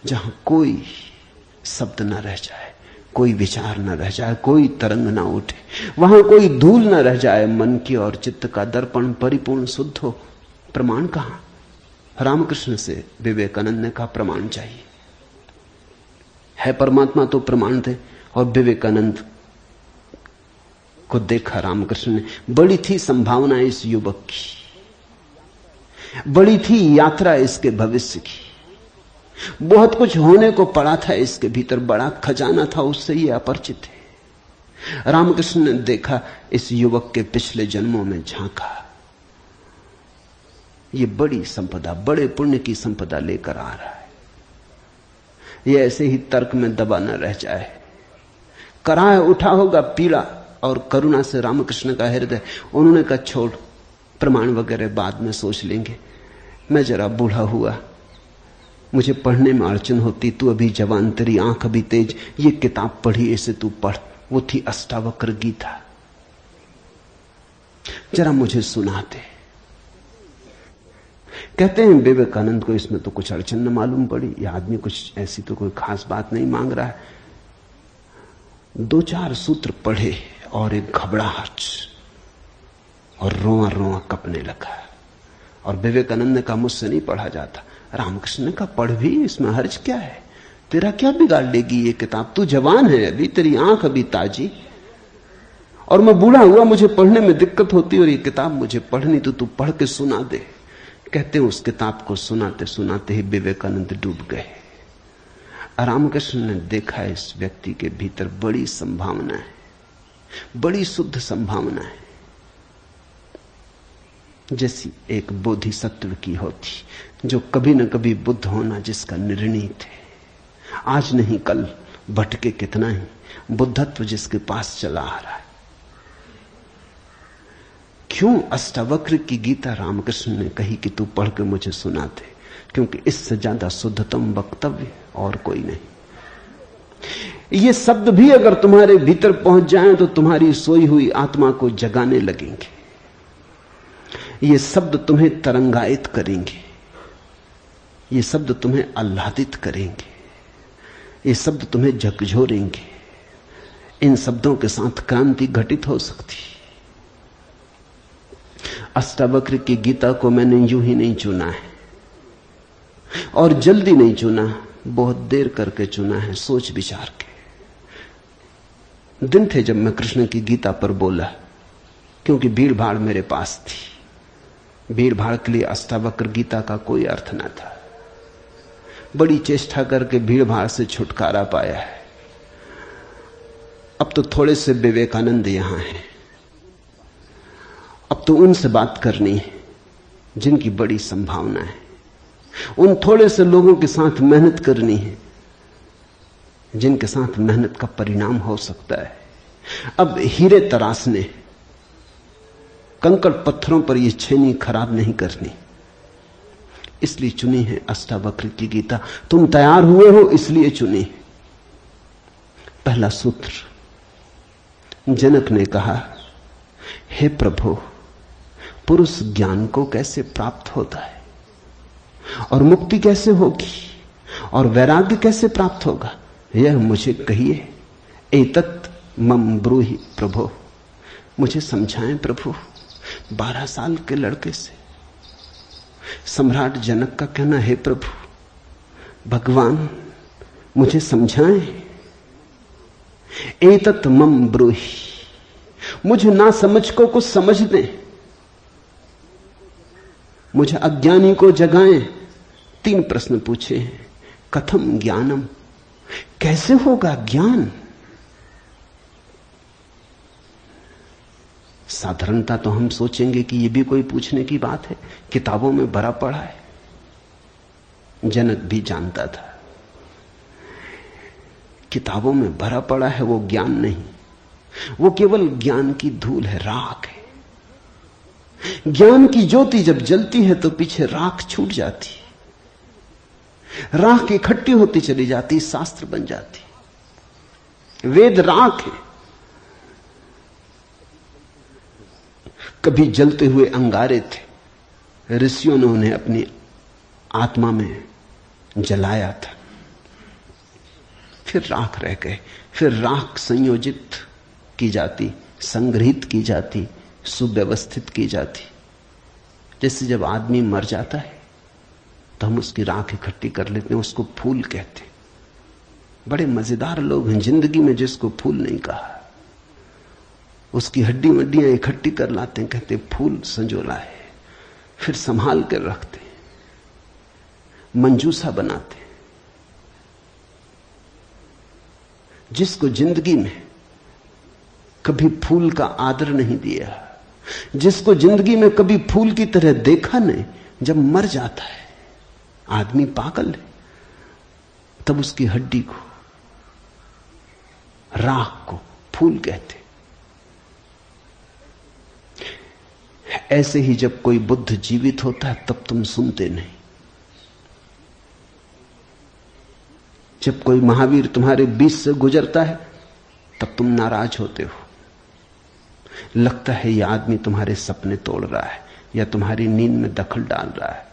जहां कोई शब्द न रह जाए, कोई विचार न रह जाए, कोई तरंग ना उठे, वहां कोई धूल न रह जाए, मन की और चित्त का दर्पण परिपूर्ण शुद्ध हो। प्रमाण कहां? रामकृष्ण से विवेकानंद ने कहा प्रमाण चाहिए। है परमात्मा तो प्रमाण थे। और विवेकानंद को देखा रामकृष्ण ने। बड़ी थी संभावना इस युवक की, बड़ी थी यात्रा इसके भविष्य की, बहुत कुछ होने को पड़ा था इसके भीतर, बड़ा खजाना था, उससे ये अपरिचित है। रामकृष्ण ने देखा, इस युवक के पिछले जन्मों में झांका, ये बड़ी संपदा, बड़े पुण्य की संपदा लेकर आ रहा है। ये ऐसे ही तर्क में दबा न रह जाए। कराह उठा होगा पीड़ा और करुणा से रामकृष्ण का हृदय। उन्होंने कहा छोड़, प्रमाण वगैरह बाद में सोच लेंगे, मैं जरा बूढ़ा हुआ, मुझे पढ़ने में अड़चन होती, तू अभी जवान, तेरी आंख अभी तेज, ये किताब पढ़ी, इसे तू पढ़। वो थी अष्टावक्र गीता, जरा मुझे सुनाते। कहते हैं विवेकानंद को इसमें तो कुछ अड़चन न मालूम पड़ी, यह आदमी कुछ ऐसी तो कोई खास बात नहीं मांग रहा है। 2-4 सूत्र पढ़े और एक घबराहट और रोआ रोआ कपने लगा। और विवेकानंद ने कहा मुझसे नहीं पढ़ा जाता। रामकृष्ण ने कहा पढ़ भी, इसमें हर्ज क्या है, तेरा क्या बिगाड़ लेगी ये किताब, तू जवान है अभी, तेरी आंख अभी ताजी, और मैं बूढ़ा हुआ, मुझे पढ़ने में दिक्कत होती, और ये किताब मुझे पढ़नी तो तू पढ़ के सुना दे। कहते हैं उस किताब को सुनाते सुनाते ही विवेकानंद डूब गए। रामकृष्ण ने देखा इस व्यक्ति के भीतर बड़ी संभावना है, बड़ी शुद्ध संभावना है, जैसी एक बोधिसत्व की होती, जो कभी न कभी बुद्ध होना जिसका निर्णीत है, आज नहीं कल, भटके कितना ही, बुद्धत्व जिसके पास चला आ रहा है। क्यों अष्टावक्र की गीता रामकृष्ण ने कही कि तू पढ़ के मुझे सुना दे? क्योंकि इससे ज्यादा शुद्धतम वक्तव्य और कोई नहीं। ये शब्द भी अगर तुम्हारे भीतर पहुंच जाएं तो तुम्हारी सोई हुई आत्मा को जगाने लगेंगे। ये शब्द तुम्हें तरंगायित करेंगे, ये शब्द तुम्हें आह्लादित करेंगे, ये शब्द तुम्हें झकझोरेंगे। इन शब्दों के साथ क्रांति घटित हो सकती। अष्टावक्र की गीता को मैंने यूं ही नहीं चुना है और जल्दी नहीं चुना, बहुत देर करके चुना है, सोच विचार के। दिन थे जब मैं कृष्ण की गीता पर बोला, क्योंकि भीड़ भाड़ मेरे पास थी। भीड़ भाड़ के लिए अष्टावक्र गीता का कोई अर्थ न था। बड़ी चेष्टा करके भीड़ भाड़ से छुटकारा पाया है। अब तो थोड़े से विवेकानंद यहां हैं, अब तो उनसे बात करनी है जिनकी बड़ी संभावना है। उन थोड़े से लोगों के साथ मेहनत करनी है जिनके साथ मेहनत का परिणाम हो सकता है। अब हीरे तराशने, कंकड़ पत्थरों पर यह छेनी खराब नहीं करनी, इसलिए चुनी है अष्टावक्र की गीता। तुम तैयार हुए हो इसलिए चुनी। पहला सूत्र, जनक ने कहा, हे प्रभु, पुरुष ज्ञान को कैसे प्राप्त होता है और मुक्ति कैसे होगी और वैराग्य कैसे प्राप्त होगा, यह मुझे कहिए। एतत् मम ब्रूहि प्रभो, मुझे समझाएं प्रभु। 12 साल के लड़के से सम्राट जनक का कहना, हे प्रभु भगवान मुझे समझाएं। एतत् मम ब्रूहि, मुझे ना समझ को कुछ समझ दें, मुझे अज्ञानी को जगाएं। 3 प्रश्न पूछे हैं। कथम ज्ञानम, कैसे होगा ज्ञान? साधारणता तो हम सोचेंगे कि यह भी कोई पूछने की बात है, किताबों में भरा पड़ा है। जनक भी जानता था किताबों में भरा पड़ा है वो ज्ञान नहीं, वो केवल ज्ञान की धूल है, राख है। ज्ञान की ज्योति जब जलती है तो पीछे राख छूट जाती, राख इकट्ठी होती चली जाती, शास्त्र बन जाती। वेद राख है। कभी जलते हुए अंगारे थे, ऋषियों ने उन्हें अपनी आत्मा में जलाया था, फिर राख रह गए। फिर राख संयोजित की जाती, संग्रहित की जाती, सुव्यवस्थित की जाती। जैसे जब आदमी मर जाता है तो हम उसकी राख इकट्ठी कर लेते हैं, उसको फूल कहते हैं। बड़े मजेदार लोग हैं जिंदगी में जिसको फूल नहीं कहा। उसकी हड्डी वड्डियां इकट्ठी कर लाते हैं, कहते फूल संजोला है, फिर संभाल कर रखते, मंजूसा बनाते। जिसको जिंदगी में कभी फूल का आदर नहीं दिया, जिसको जिंदगी में कभी फूल की तरह देखा नहीं, जब मर जाता है आदमी पागल है, तब उसकी हड्डी को, राख को फूल कहते। ऐसे ही जब कोई बुद्ध जीवित होता है तब तुम सुनते नहीं। जब कोई महावीर तुम्हारे बीच से गुजरता है तब तुम नाराज होते हो। लगता है यह आदमी तुम्हारे सपने तोड़ रहा है या तुम्हारी नींद में दखल डाल रहा है।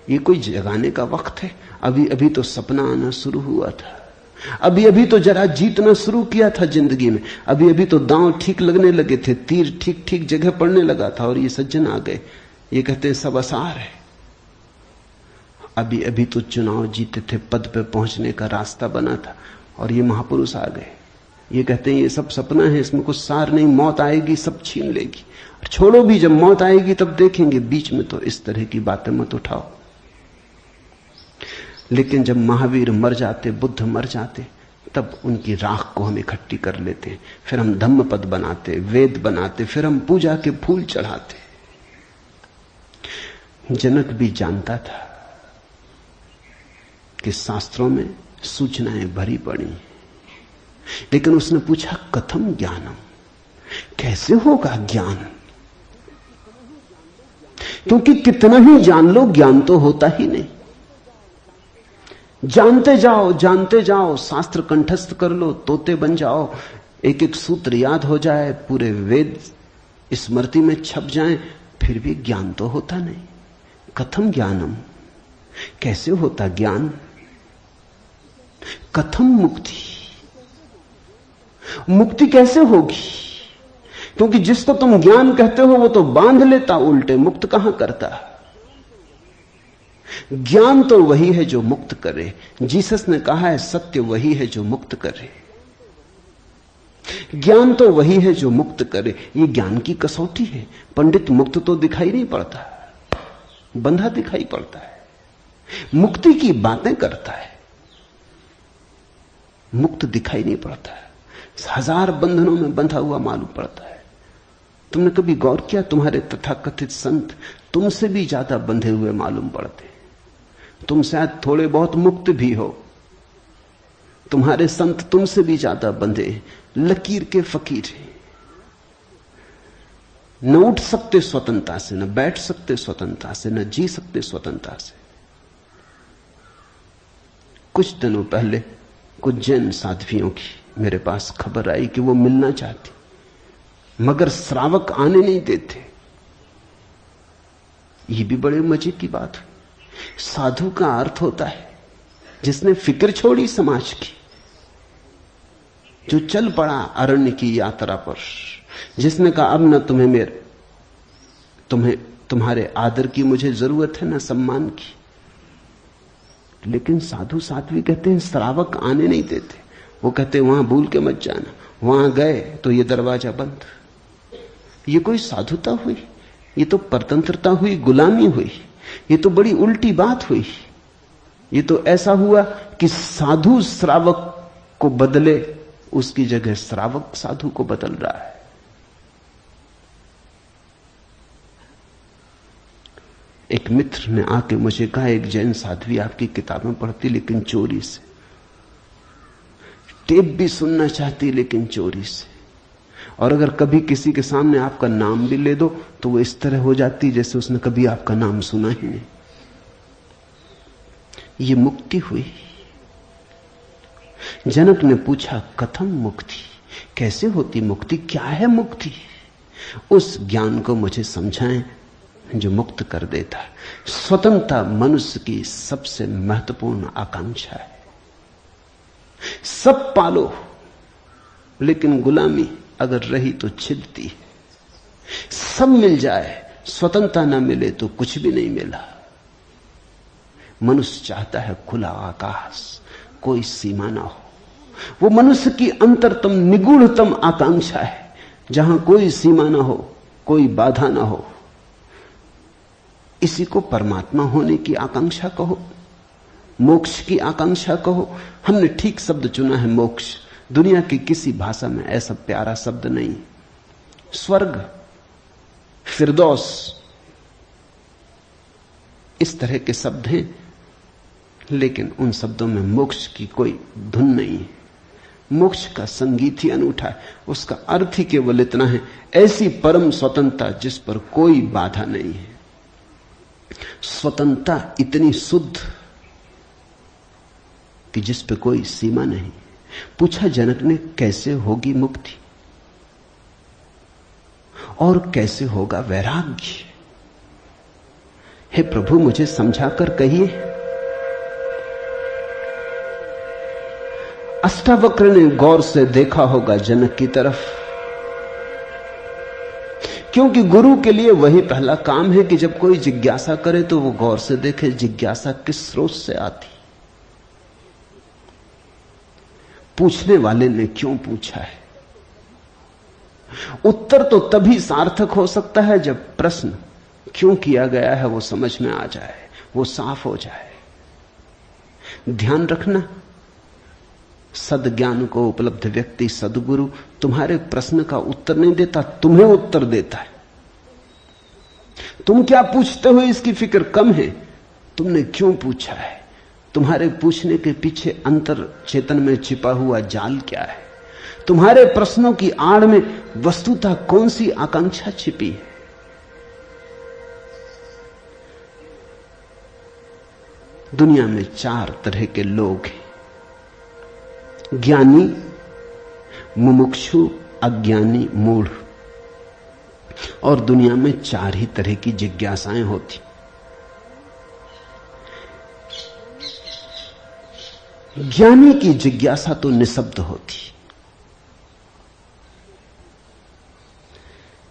ये कोई जगाने का वक्त है? अभी अभी तो सपना आना शुरू हुआ था, अभी अभी तो जरा जीतना शुरू किया था जिंदगी में, अभी अभी तो दांव ठीक लगने लगे थे, तीर ठीक ठीक जगह पड़ने लगा था, और ये सज्जन आ गए, ये कहते हैं सब आसार है। अभी अभी तो चुनाव जीते थे, पद पे पहुंचने का रास्ता बना था, और ये महापुरुष आ गए, ये कहते हैं ये सब सपना है, इसमें कुछ सार नहीं, मौत आएगी सब छीन लेगी। और छोड़ो भी, जब मौत आएगी तब देखेंगे, बीच में तो इस तरह की बातें मत उठाओ। लेकिन जब महावीर मर जाते, बुद्ध मर जाते, तब उनकी राख को हम इकट्ठी कर लेते, फिर हम धम्मपद बनाते, वेद बनाते, फिर हम पूजा के फूल चढ़ाते। जनक भी जानता था कि शास्त्रों में सूचनाएं भरी पड़ी, लेकिन उसने पूछा कथम ज्ञानम, कैसे होगा ज्ञान? क्योंकि कितना ही जान लो, ज्ञान तो होता ही नहीं। जानते जाओ, शास्त्र कंठस्थ कर लो, तोते बन जाओ, एक एक सूत्र याद हो जाए, पूरे वेद स्मृति में छप जाएं, फिर भी ज्ञान तो होता नहीं। कथम ज्ञानम, कैसे होता ज्ञान? कथम मुक्ति, मुक्ति कैसे होगी? क्योंकि जिसको तुम ज्ञान कहते हो वो तो बांध लेता उल्टे, मुक्त कहां करता। ज्ञान तो वही है जो मुक्त करे। जीसस ने कहा है सत्य वही है जो मुक्त करे। ज्ञान तो वही है जो मुक्त करे। ये ज्ञान की कसौटी है। पंडित मुक्त तो दिखाई नहीं पड़ता, बंधा दिखाई पड़ता है, मुक्ति की बातें करता है, मुक्त दिखाई नहीं पड़ता है, हजार बंधनों में बंधा हुआ मालूम पड़ता है। तुमने कभी गौर किया, तुम्हारे तथाकथित संत तुमसे भी ज्यादा बंधे हुए मालूम पड़ते। तुम शायद थोड़े बहुत मुक्त भी हो, तुम्हारे संत तुमसे भी ज्यादा बंधे, लकीर के फकीर हैं। न उठ सकते स्वतंत्रता से, न बैठ सकते स्वतंत्रता से, न जी सकते स्वतंत्रता से। कुछ दिनों पहले कुछ जैन साध्वियों की मेरे पास खबर आई कि वो मिलना चाहती, मगर श्रावक आने नहीं देते। ये भी बड़े मजे की बात हुई। साधु का अर्थ होता है जिसने फिक्र छोड़ी समाज की, जो चल पड़ा अरण्य की यात्रा पर, जिसने कहा अब न तुम्हारे आदर की मुझे जरूरत है, न सम्मान की। लेकिन साधु साध्वी कहते हैं श्रावक आने नहीं देते। वो कहते हैं वहां भूल के मत जाना, वहां गए तो ये दरवाजा बंद। ये कोई साधुता हुई? ये तो परतंत्रता हुई, गुलामी हुई। ये तो बड़ी उल्टी बात हुई। ये तो ऐसा हुआ कि साधु श्रावक को बदले, उसकी जगह श्रावक साधु को बदल रहा है। एक मित्र ने आके मुझे कहा, एक जैन साध्वी आपकी किताबें पढ़ती लेकिन चोरी से, टेप भी सुनना चाहती लेकिन चोरी से, और अगर कभी किसी के सामने आपका नाम भी ले दो तो वो इस तरह हो जाती जैसे उसने कभी आपका नाम सुना ही नहीं। ये मुक्ति हुई। जनक ने पूछा कथम मुक्ति, कैसे होती मुक्ति, क्या है मुक्ति? उस ज्ञान को मुझे समझाएं जो मुक्त कर देता है। स्वतंत्रता मनुष्य की सबसे महत्वपूर्ण आकांक्षा है। सब पालो लेकिन गुलामी अगर रही तो छिदती है। सब मिल जाए, स्वतंत्रता ना मिले तो कुछ भी नहीं मिला। मनुष्य चाहता है खुला आकाश, कोई सीमा ना हो। वो मनुष्य की अंतरतम निगूढ़तम आकांक्षा है, जहां कोई सीमा ना हो, कोई बाधा ना हो। इसी को परमात्मा होने की आकांक्षा कहो, मोक्ष की आकांक्षा कहो। हमने ठीक शब्द चुना है, मोक्ष। दुनिया की किसी भाषा में ऐसा प्यारा शब्द नहीं। स्वर्ग, फिरदौस, इस तरह के शब्द हैं, लेकिन उन शब्दों में मोक्ष की कोई धुन नहीं है। मोक्ष का संगीत ही अनूठा है। उसका अर्थ ही केवल इतना है, ऐसी परम स्वतंत्रता जिस पर कोई बाधा नहीं है। स्वतंत्रता इतनी शुद्ध कि जिस पे कोई सीमा नहीं। पूछा जनक ने कैसे होगी मुक्ति और कैसे होगा वैराग्य? हे प्रभु मुझे समझाकर कहिए। अष्टावक्र ने गौर से देखा होगा जनक की तरफ, क्योंकि गुरु के लिए वही पहला काम है कि जब कोई जिज्ञासा करे तो वो गौर से देखे जिज्ञासा किस स्रोत से आती, पूछने वाले ने क्यों पूछा है। उत्तर तो तभी सार्थक हो सकता है जब प्रश्न क्यों किया गया है वो समझ में आ जाए, वो साफ हो जाए। ध्यान रखना, सद्ज्ञान को उपलब्ध व्यक्ति, सद्गुरु तुम्हारे प्रश्न का उत्तर नहीं देता, तुम्हें उत्तर देता है। तुम क्या पूछते हो इसकी फिक्र कम है, तुमने क्यों पूछा है, तुम्हारे पूछने के पीछे अंतर चेतन में छिपा हुआ जाल क्या है, तुम्हारे प्रश्नों की आड़ में वस्तुतः कौन सी आकांक्षा छिपी है? दुनिया में 4 तरह के लोग हैं, ज्ञानी, मुमुक्षु, अज्ञानी, मूढ़। और दुनिया में 4 ही तरह की जिज्ञासाएं होती। ज्ञानी की जिज्ञासा तो निशब्द होती।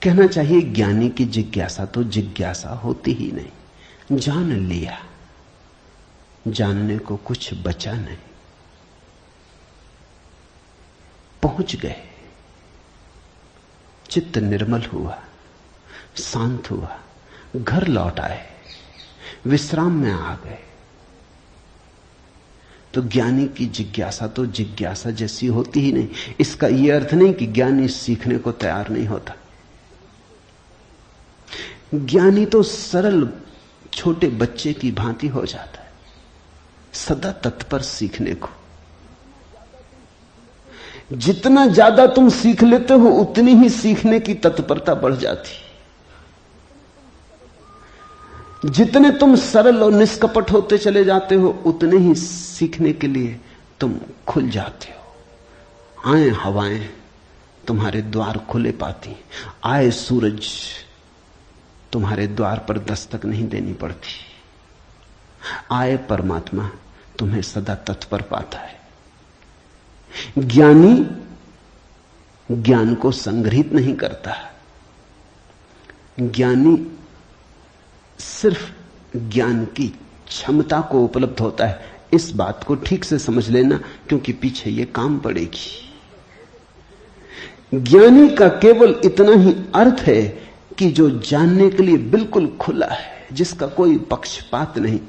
कहना चाहिए ज्ञानी की जिज्ञासा तो जिज्ञासा होती ही नहीं। जान लिया, जानने को कुछ बचा नहीं, पहुंच गए, चित्त निर्मल हुआ, शांत हुआ, घर लौट आए, विश्राम में आ गए। तो ज्ञानी की जिज्ञासा तो जिज्ञासा जैसी होती ही नहीं। इसका यह अर्थ नहीं कि ज्ञानी सीखने को तैयार नहीं होता। ज्ञानी तो सरल छोटे बच्चे की भांति हो जाता है, सदा तत्पर सीखने को। जितना ज्यादा तुम सीख लेते हो उतनी ही सीखने की तत्परता बढ़ जाती। जितने तुम सरल और निष्कपट होते चले जाते हो उतने ही सीखने के लिए तुम खुल जाते हो। आए हवाएं तुम्हारे द्वार खुले पाती, आए सूरज तुम्हारे द्वार पर दस्तक नहीं देनी पड़ती, आए परमात्मा तुम्हें सदा तत्पर पाता है। ज्ञानी ज्ञान को संग्रहित नहीं करता। ज्ञानी सिर्फ ज्ञान की क्षमता को उपलब्ध होता है। इस बात को ठीक से समझ लेना, क्योंकि पीछे यह काम पड़ेगी। ज्ञानी का केवल इतना ही अर्थ है कि जो जानने के लिए बिल्कुल खुला है, जिसका कोई पक्षपात नहीं,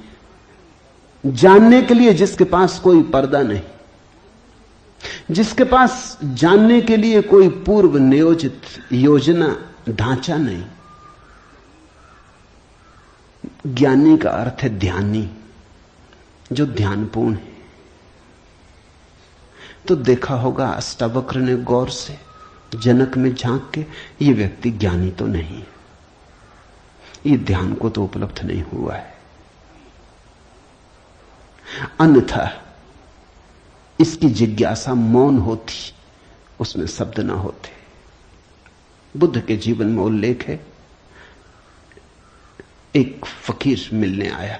जानने के लिए जिसके पास कोई पर्दा नहीं, जिसके पास जानने के लिए कोई पूर्व नियोजित योजना ढांचा नहीं। ज्ञानी का अर्थ है ध्यानी, जो ध्यानपूर्ण है। तो देखा होगा अष्टावक्र ने गौर से जनक में झांक के, ये व्यक्ति ज्ञानी तो नहीं है, ये ध्यान को तो उपलब्ध नहीं हुआ है। अन्यथा इसकी जिज्ञासा मौन होती, उसमें शब्द ना होते। बुद्ध के जीवन में उल्लेख है, एक फकीर मिलने आया,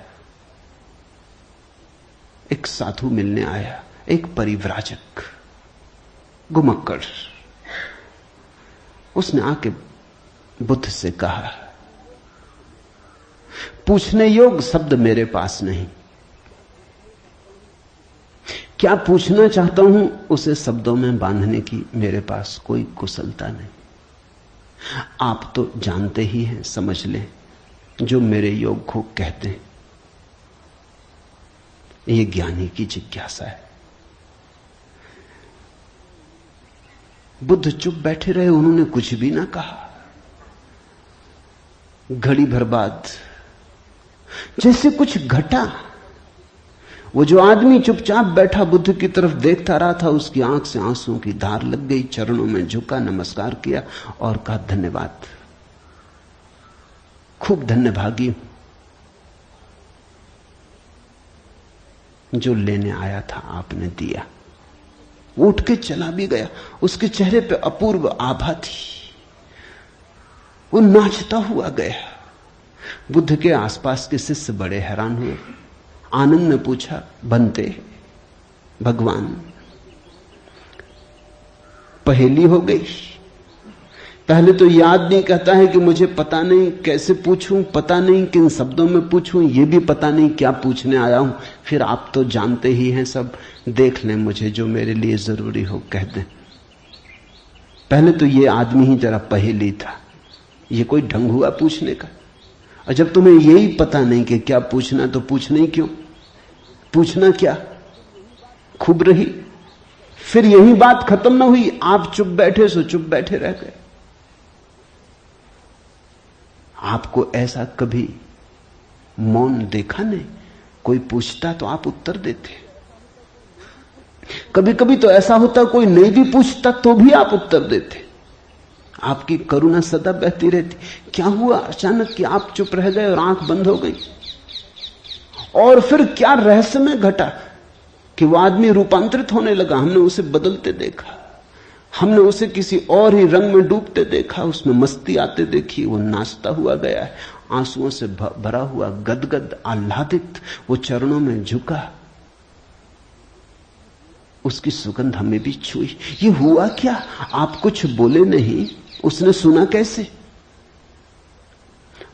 एक साधु मिलने आया, एक परिव्राजक घुमक्कड़। उसने आके बुद्ध से कहा, पूछने योग्य शब्द मेरे पास नहीं, क्या पूछना चाहता हूं उसे शब्दों में बांधने की मेरे पास कोई कुशलता नहीं। आप तो जानते ही हैं, समझ लें, जो मेरे योग को कहते हैं। ये ज्ञानी की जिज्ञासा है। बुद्ध चुप बैठे रहे, उन्होंने कुछ भी ना कहा। घड़ी भर बाद जैसे कुछ घटा। वो जो आदमी चुपचाप बैठा बुद्ध की तरफ देखता रहा था, उसकी आंख से आंसुओं की धार लग गई। चरणों में झुका, नमस्कार किया और कहा, धन्यवाद, खूब धन्यभागी हूं, जो लेने आया था आपने दिया। उठ के चला भी गया। उसके चेहरे पे अपूर्व आभा थी, वो नाचता हुआ गया। बुद्ध के आसपास के शिष्य बड़े हैरान हुए। आनंद ने पूछा, बनते भगवान, पहेली हो गई। पहले तो याद नहीं, कहता है कि मुझे पता नहीं कैसे पूछूं, पता नहीं किन शब्दों में पूछूं, यह भी पता नहीं क्या पूछने आया हूं। फिर आप तो जानते ही हैं सब, देख लें, मुझे जो मेरे लिए जरूरी हो कह दें। पहले तो ये आदमी ही जरा पहेली था, ये कोई ढंग हुआ पूछने का। और जब तुम्हें यही पता नहीं कि क्या पूछना, तो पूछना ही क्यों? पूछना क्या? खूब रही। फिर यही बात खत्म ना हुई, आप चुप बैठे सो चुप बैठे रह गए। आपको ऐसा कभी मौन देखा नहीं? कोई पूछता तो आप उत्तर देते। कभी कभी तो ऐसा होता कोई नहीं भी पूछता तो भी आप उत्तर देते। आपकी करुणा सदा बहती रहती। क्या हुआ अचानक कि आप चुप रह गए और आंख बंद हो गई? और फिर क्या रहस्यमय घटा कि वो आदमी रूपांतरित होने लगा। हमने उसे बदलते देखा, हमने उसे किसी और ही रंग में डूबते देखा, उसमें मस्ती आते देखी। वो नाचता हुआ गया है, आंसुओं से भरा हुआ, गदगद आह्लादित, वो चरणों में झुका, उसकी सुगंध हमें भी छुई। ये हुआ क्या? आप कुछ बोले नहीं, उसने सुना कैसे?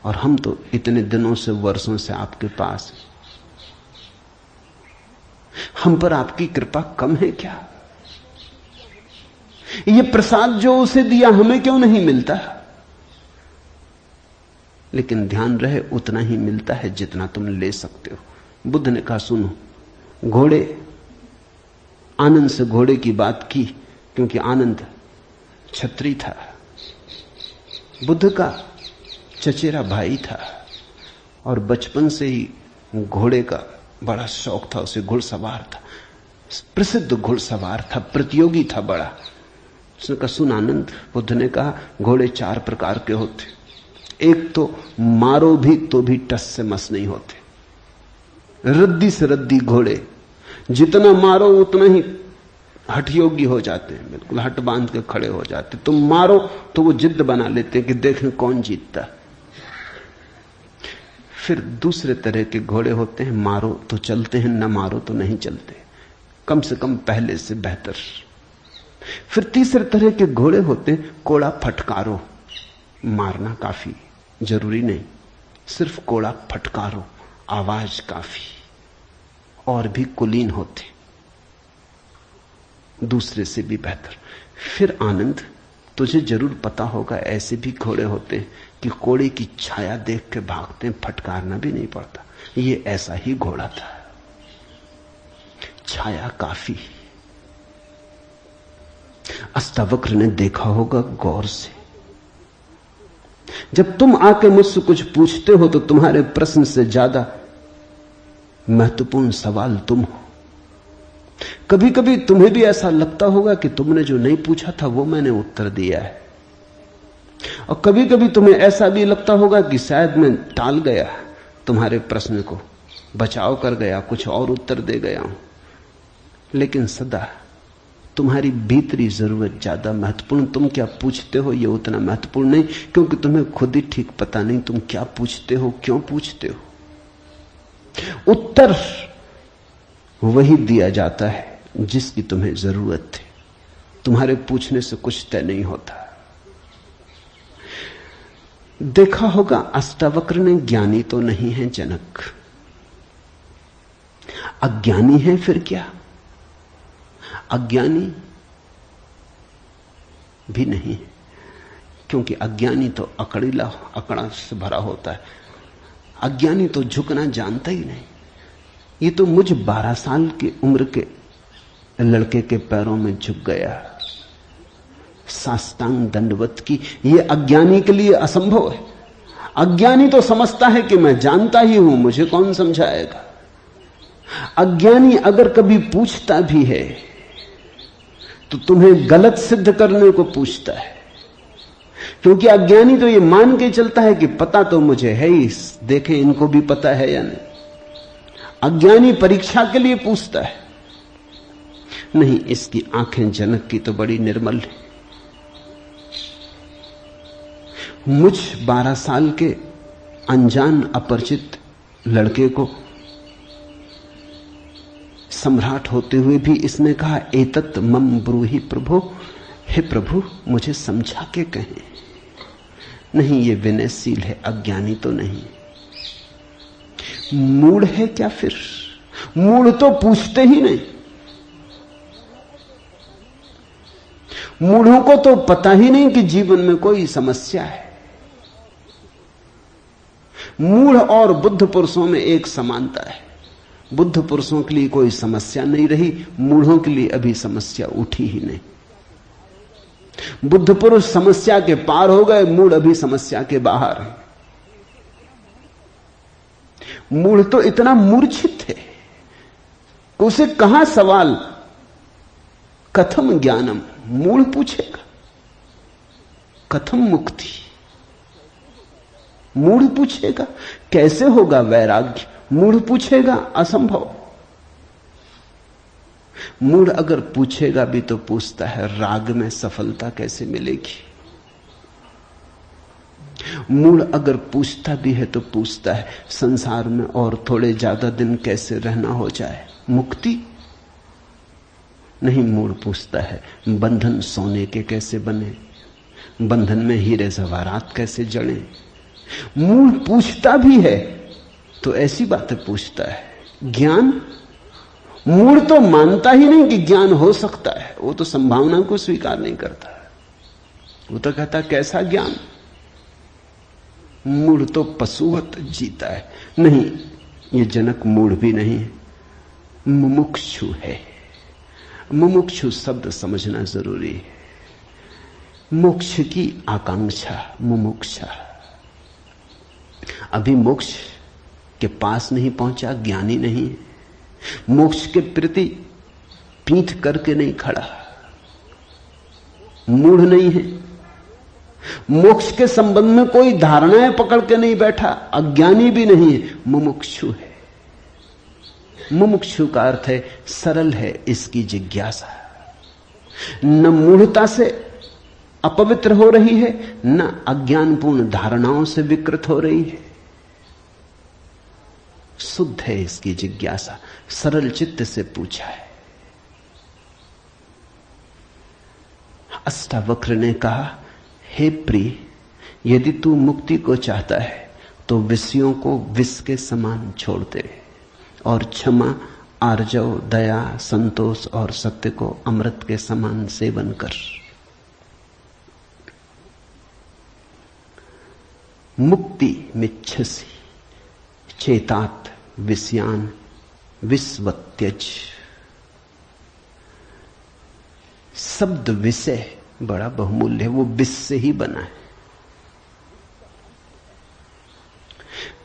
और हम तो इतने दिनों से, वर्षों से आपके पास हैं। हम पर आपकी कृपा कम है क्या? ये प्रसाद जो उसे दिया हमें क्यों नहीं मिलता? लेकिन ध्यान रहे उतना ही मिलता है जितना तुम ले सकते हो। बुद्ध ने कहा, सुनो, घोड़े, आनंद से घोड़े की बात की क्योंकि आनंद छत्री था, बुद्ध का चचेरा भाई था और बचपन से ही घोड़े का बड़ा शौक था। उसे घुड़सवार था, प्रसिद्ध घुड़सवार था, प्रतियोगी था बड़ा। उसने कहा, सुन आनंद, बुद्ध ने कहा, घोड़े 4 प्रकार के होते। एक तो मारो भी तो भी टस से मस नहीं होते। रद्दी से रद्दी घोड़े, जितना मारो उतना ही हठयोगी हो जाते हैं, बिल्कुल हट बांध के खड़े हो जाते। तुम मारो तो वो जिद बना लेते हैं कि देखें कौन जीतता। फिर दूसरे तरह के घोड़े होते हैं, मारो तो चलते हैं, न मारो तो नहीं चलते, कम से कम पहले से बेहतर। फिर तीसरे तरह के घोड़े होते हैं, कोड़ा फटकारो, मारना काफी जरूरी नहीं, सिर्फ कोड़ा फटकारो, आवाज काफी। और भी कुलीन होते, दूसरे से भी बेहतर। फिर आनंद, तुझे जरूर पता होगा, ऐसे भी घोड़े होते हैं कि कोड़े की छाया देख के भागते हैं, फटकारना भी नहीं पड़ता। ये ऐसा ही घोड़ा था, छाया काफी। अष्टावक्र ने देखा होगा गौर से। जब तुम आके मुझसे कुछ पूछते हो तो तुम्हारे प्रश्न से ज्यादा महत्वपूर्ण सवाल तुम हो। कभी कभी तुम्हें भी ऐसा लगता होगा कि तुमने जो नहीं पूछा था वो मैंने उत्तर दिया है, और कभी कभी तुम्हें ऐसा भी लगता होगा कि शायद मैं टाल गया तुम्हारे प्रश्न को, बचाव कर गया, कुछ और उत्तर दे गया हूं। लेकिन सदा तुम्हारी भीतरी जरूरत ज्यादा महत्वपूर्ण। तुम क्या पूछते हो ये उतना महत्वपूर्ण नहीं, क्योंकि तुम्हें खुद ही ठीक पता नहीं तुम क्या पूछते हो, क्यों पूछते हो। उत्तर वही दिया जाता है जिसकी तुम्हें जरूरत है। तुम्हारे पूछने से कुछ तय नहीं होता। देखा होगा अष्टावक्र ने ज्ञानी तो नहीं है जनक, अज्ञानी है। फिर क्या? अज्ञानी भी नहीं है, क्योंकि अज्ञानी तो अकड़ीला, अकड़ा से भरा होता है। अज्ञानी तो झुकना जानता ही नहीं। ये तो मुझ 12 साल की उम्र के लड़के के पैरों में झुक गया, साष्टांग दंडवत की। ये अज्ञानी के लिए असंभव है। अज्ञानी तो समझता है कि मैं जानता ही हूं, मुझे कौन समझाएगा। अज्ञानी अगर कभी पूछता भी है तो तुम्हें गलत सिद्ध करने को पूछता है, क्योंकि अज्ञानी तो ये मान के चलता है कि पता तो मुझे है ही, देखें इनको भी पता है या नहीं। अज्ञानी परीक्षा के लिए पूछता है। नहीं, इसकी आंखें जनक की तो बड़ी निर्मल है। मुझ 12 साल के अनजान अपरिचित लड़के को सम्राट होते हुए भी इसने कहा, एतत् मम ब्रूहि प्रभो, हे प्रभु मुझे समझा के कहें। नहीं, ये विनयशील है, अज्ञानी तो नहीं। मूढ़ है क्या? फिर मूढ़ तो पूछते ही नहीं। मूढ़ों को तो पता ही नहीं कि जीवन में कोई समस्या है। मूढ़ और बुद्ध पुरुषों में एक समानता है। बुद्ध पुरुषों के लिए कोई समस्या नहीं रही, मूढ़ों के लिए अभी समस्या उठी ही नहीं। बुद्ध पुरुष समस्या के पार हो गए, मूढ़ अभी समस्या के बाहर है। मूढ़ तो इतना मूर्छित है कि उसे कहां सवाल कथम ज्ञानम, मूढ़ पूछेगा। कथम मुक्ति, मूढ़ पूछेगा। कैसे होगा वैराग्य, मूढ़ पूछेगा। असंभव। मूढ़ अगर पूछेगा भी तो पूछता है राग में सफलता कैसे मिलेगी। मूढ़ अगर पूछता भी है तो पूछता है संसार में और थोड़े ज्यादा दिन कैसे रहना हो जाए, मुक्ति नहीं। मूढ़ पूछता है बंधन सोने के कैसे बने, बंधन में हीरे जवाहरात कैसे जड़े। मूढ़ पूछता भी है तो ऐसी बातें पूछता है। ज्ञान, मूढ़ तो मानता ही नहीं कि ज्ञान हो सकता है, वो तो संभावना को स्वीकार नहीं करता। वो तो कहता कैसा ज्ञान। मूढ़ तो पशुवत जीता है। नहीं, ये जनक मूढ़ भी नहीं है, मुमुक्षु है। मुमुक्षु शब्द समझना जरूरी है। मोक्ष की आकांक्षा, मुमुक्षा। अभी मोक्ष के पास नहीं पहुंचा, ज्ञानी नहीं है। मोक्ष के प्रति पीठ करके नहीं खड़ा, मूढ़ नहीं है। मोक्ष के संबंध में कोई धारणाएं पकड़ के नहीं बैठा, अज्ञानी भी नहीं है, मुमुक्षु है। मुमुक्षु का अर्थ है सरल है इसकी जिज्ञासा। न मूढ़ता से अपवित्र हो रही है, न अज्ञानपूर्ण धारणाओं से विकृत हो रही है। शुद्ध है इसकी जिज्ञासा, सरल चित्त से पूछा है। अष्टावक्र ने कहा, हे प्रिय, यदि तू मुक्ति को चाहता है तो विषयों को विष के समान छोड़ दे और क्षमा, आर्जव, दया, संतोष और सत्य को अमृत के समान सेवन कर। मुक्ति मिच्छसि चेतात विषयान विस्वत्यज। शब्द विषय बड़ा बहुमूल्य है, वो विष से ही बना है।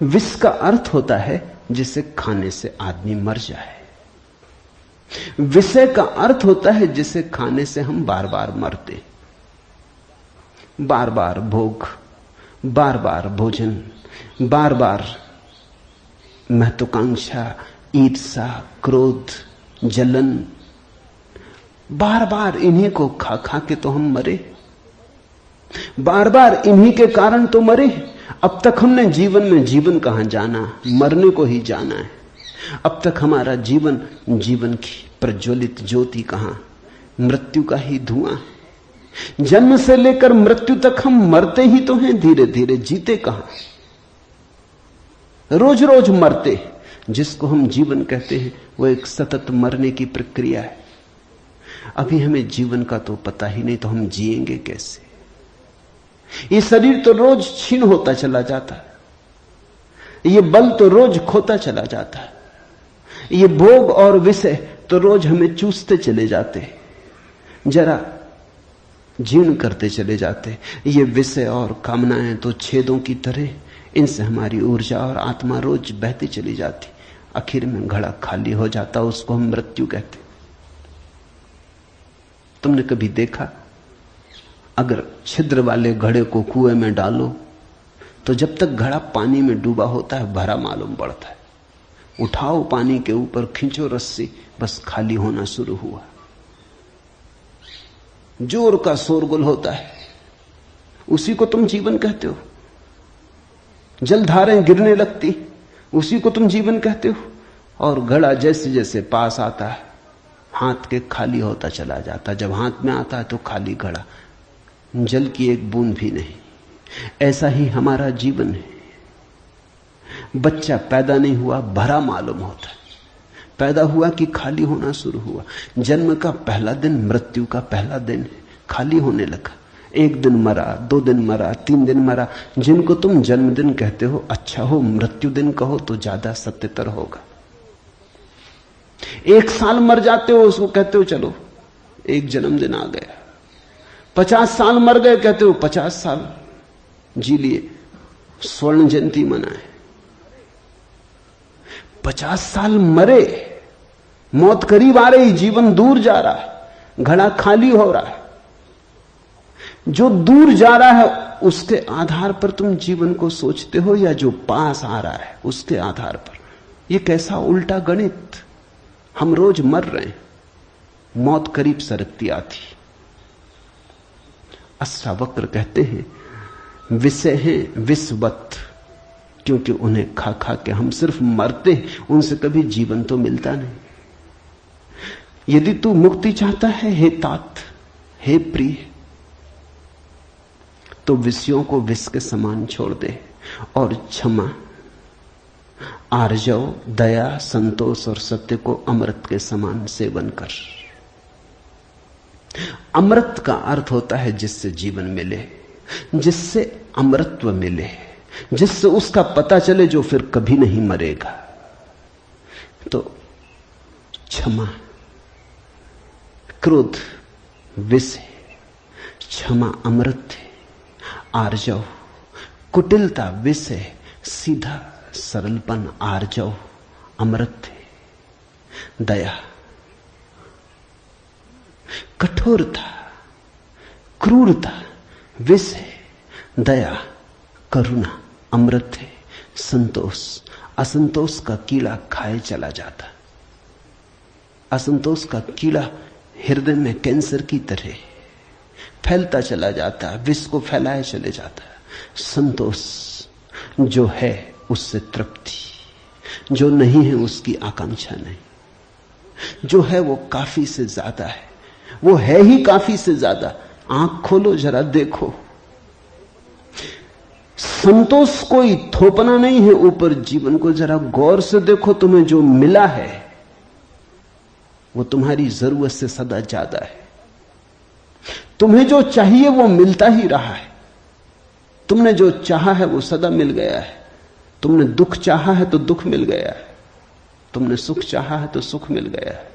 विष का अर्थ होता है जिसे खाने से आदमी मर जाए। विषय का अर्थ होता है जिसे खाने से हम बार बार मरते। बार बार भोग, बार बार भोजन, बार बार महत्वाकांक्षा, ईर्ष्या, क्रोध, जलन, बार बार इन्हीं को खा खा के तो हम मरे। बार बार इन्हीं के कारण तो मरे। अब तक हमने जीवन में जीवन कहां जाना, मरने को ही जाना है। अब तक हमारा जीवन, जीवन की प्रज्वलित ज्योति कहां, मृत्यु का ही धुआं है। जन्म से लेकर मृत्यु तक हम मरते ही तो हैं, धीरे धीरे जीते कहां। रोज रोज मरते। जिसको हम जीवन कहते हैं वो एक सतत मरने की प्रक्रिया है। अभी हमें जीवन का तो पता ही नहीं, तो हम जिएंगे कैसे। ये शरीर तो रोज क्षीण होता चला जाता है, ये बल तो रोज खोता चला जाता है, ये भोग और विषय तो रोज हमें चूसते चले जाते, जरा जीर्ण करते चले जाते। ये विषय और कामनाएं तो छेदों की तरह, इनसे हमारी ऊर्जा और आत्मा रोज बहती चली जाती। आखिर में घड़ा खाली हो जाता, उसको हम मृत्यु कहते। तुमने कभी देखा, अगर छिद्र वाले घड़े को कुएं में डालो तो जब तक घड़ा पानी में डूबा होता है भरा मालूम पड़ता है। उठाओ पानी के ऊपर, खींचो रस्सी, बस खाली होना शुरू हुआ। जोर का शोरगुल होता है, उसी को तुम जीवन कहते हो। जलधारें गिरने लगती, उसी को तुम जीवन कहते हो। और घड़ा जैसे जैसे पास आता है हाथ के खाली होता चला जाता। जब हाथ में आता है तो खाली घड़ा, जल की एक बूंद भी नहीं। ऐसा ही हमारा जीवन है। बच्चा पैदा नहीं हुआ, भरा मालूम होता है। पैदा हुआ कि खाली होना शुरू हुआ। जन्म का पहला दिन मृत्यु का पहला दिन है, खाली होने लगा। एक दिन मरा, 2 दिन मरा, 3 दिन मरा। जिनको तुम जन्मदिन कहते हो, अच्छा हो मृत्यु दिन कहो तो ज्यादा सत्यतर होगा। 1 साल मर जाते हो, उसको कहते हो चलो एक जन्मदिन आ गया। 50 साल मर गए, कहते हो 50 साल जी लिए, स्वर्ण जयंती मनाए। 50 साल मरे, मौत करीब आ रही, जीवन दूर जा रहा, घड़ा खाली हो रहा है। जो दूर जा रहा है उसके आधार पर तुम जीवन को सोचते हो, या जो पास आ रहा है उसके आधार पर? यह कैसा उल्टा गणित। हम रोज मर रहे हैं, मौत करीब सरकती आती। अष्टावक्र कहते हैं विषय हैं विषवत, क्योंकि उन्हें खा खा के हम सिर्फ मरते, उनसे कभी जीवन तो मिलता नहीं। यदि तू मुक्ति चाहता है हे तात, हे प्रिय, तो विषयों को विष के समान छोड़ दे और क्षमा, आर्जव, दया, संतोष और सत्य को अमृत के समान सेवन कर। अमृत का अर्थ होता है जिससे जीवन मिले, जिससे अमृतत्व मिले, जिससे उसका पता चले जो फिर कभी नहीं मरेगा। तो क्षमा, क्रोध विष है, क्षमा अमृत है, आर्जव, कुटिलता विष है, सीधा सरलपन आर्जव अमृत है, दया, कठोरता, क्रूरता विष है, दया, करुणा अमृत है, संतोष, असंतोष का कीड़ा खाए चला जाता। असंतोष का कीड़ा हृदय में कैंसर की तरह फैलता चला जाता है, विष को फैलाए चले जाता है। संतोष जो है उससे तृप्ति, जो नहीं है उसकी आकांक्षा नहीं, जो है वो काफी से ज्यादा है, वो है ही काफी से ज्यादा। आंख खोलो जरा देखो, संतोष कोई थोपना नहीं है ऊपर जीवन को। जरा गौर से देखो, तुम्हें जो मिला है वो तुम्हारी जरूरत से सदा ज्यादा है। तुम्हें जो चाहिए वो मिलता ही रहा है। तुमने जो चाहा है वो सदा मिल गया है। तुमने दुख चाहा है तो दुख मिल गया है, तुमने सुख चाहा है तो सुख मिल गया है,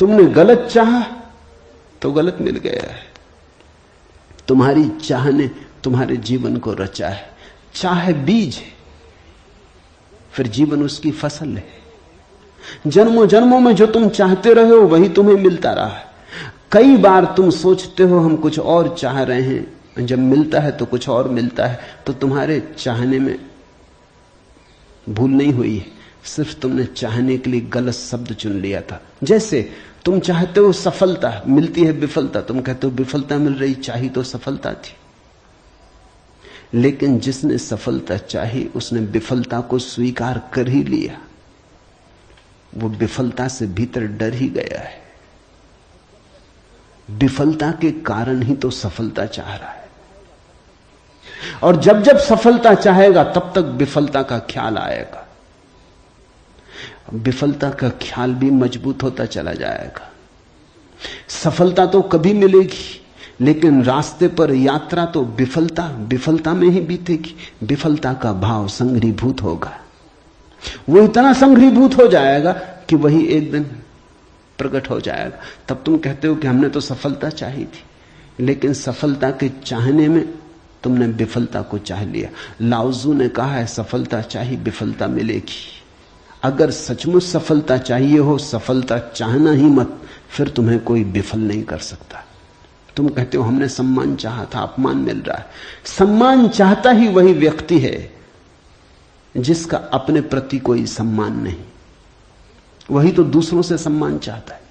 तुमने गलत चाहा तो गलत मिल गया है। तुम्हारी चाह ने तुम्हारे जीवन को रचा है। चाह बीज है, फिर जीवन उसकी फसल है। जन्मों जन्मों में जो तुम चाहते रहे हो वही तुम्हें मिलता रहा है। कई बार तुम सोचते हो हम कुछ और चाह रहे हैं, जब मिलता है तो कुछ और मिलता है। तो तुम्हारे चाहने में भूल नहीं हुई है, सिर्फ तुमने चाहने के लिए गलत शब्द चुन लिया था। जैसे तुम चाहते हो सफलता, मिलती है विफलता, तुम कहते हो विफलता मिल रही, चाही तो सफलता थी। लेकिन जिसने सफलता चाही उसने विफलता को स्वीकार कर ही लिया। वो विफलता से भीतर डर ही गया है। विफलता के कारण ही तो सफलता चाह रहा है, और जब जब सफलता चाहेगा तब तक विफलता का ख्याल आएगा। विफलता का ख्याल भी मजबूत होता चला जाएगा। सफलता तो कभी मिलेगी, लेकिन रास्ते पर यात्रा तो विफलता में ही बीतेगी। विफलता का भाव संघरीभूत होगा, वो इतना संघरीभूत हो जाएगा कि वही एक दिन प्रकट हो जाएगा। तब तुम कहते हो कि हमने तो सफलता चाही थी, लेकिन सफलता के चाहने में तुमने विफलता को चाह लिया। लाओजू ने कहा है सफलता चाहिए विफलता मिलेगी। अगर सचमुच सफलता चाहिए हो, सफलता चाहना ही मत, फिर तुम्हें कोई विफल नहीं कर सकता। तुम कहते हो हमने सम्मान चाहा था, अपमान मिल रहा है। सम्मान चाहता ही वही व्यक्ति है जिसका अपने प्रति कोई सम्मान नहीं, वही तो दूसरों से सम्मान चाहता है।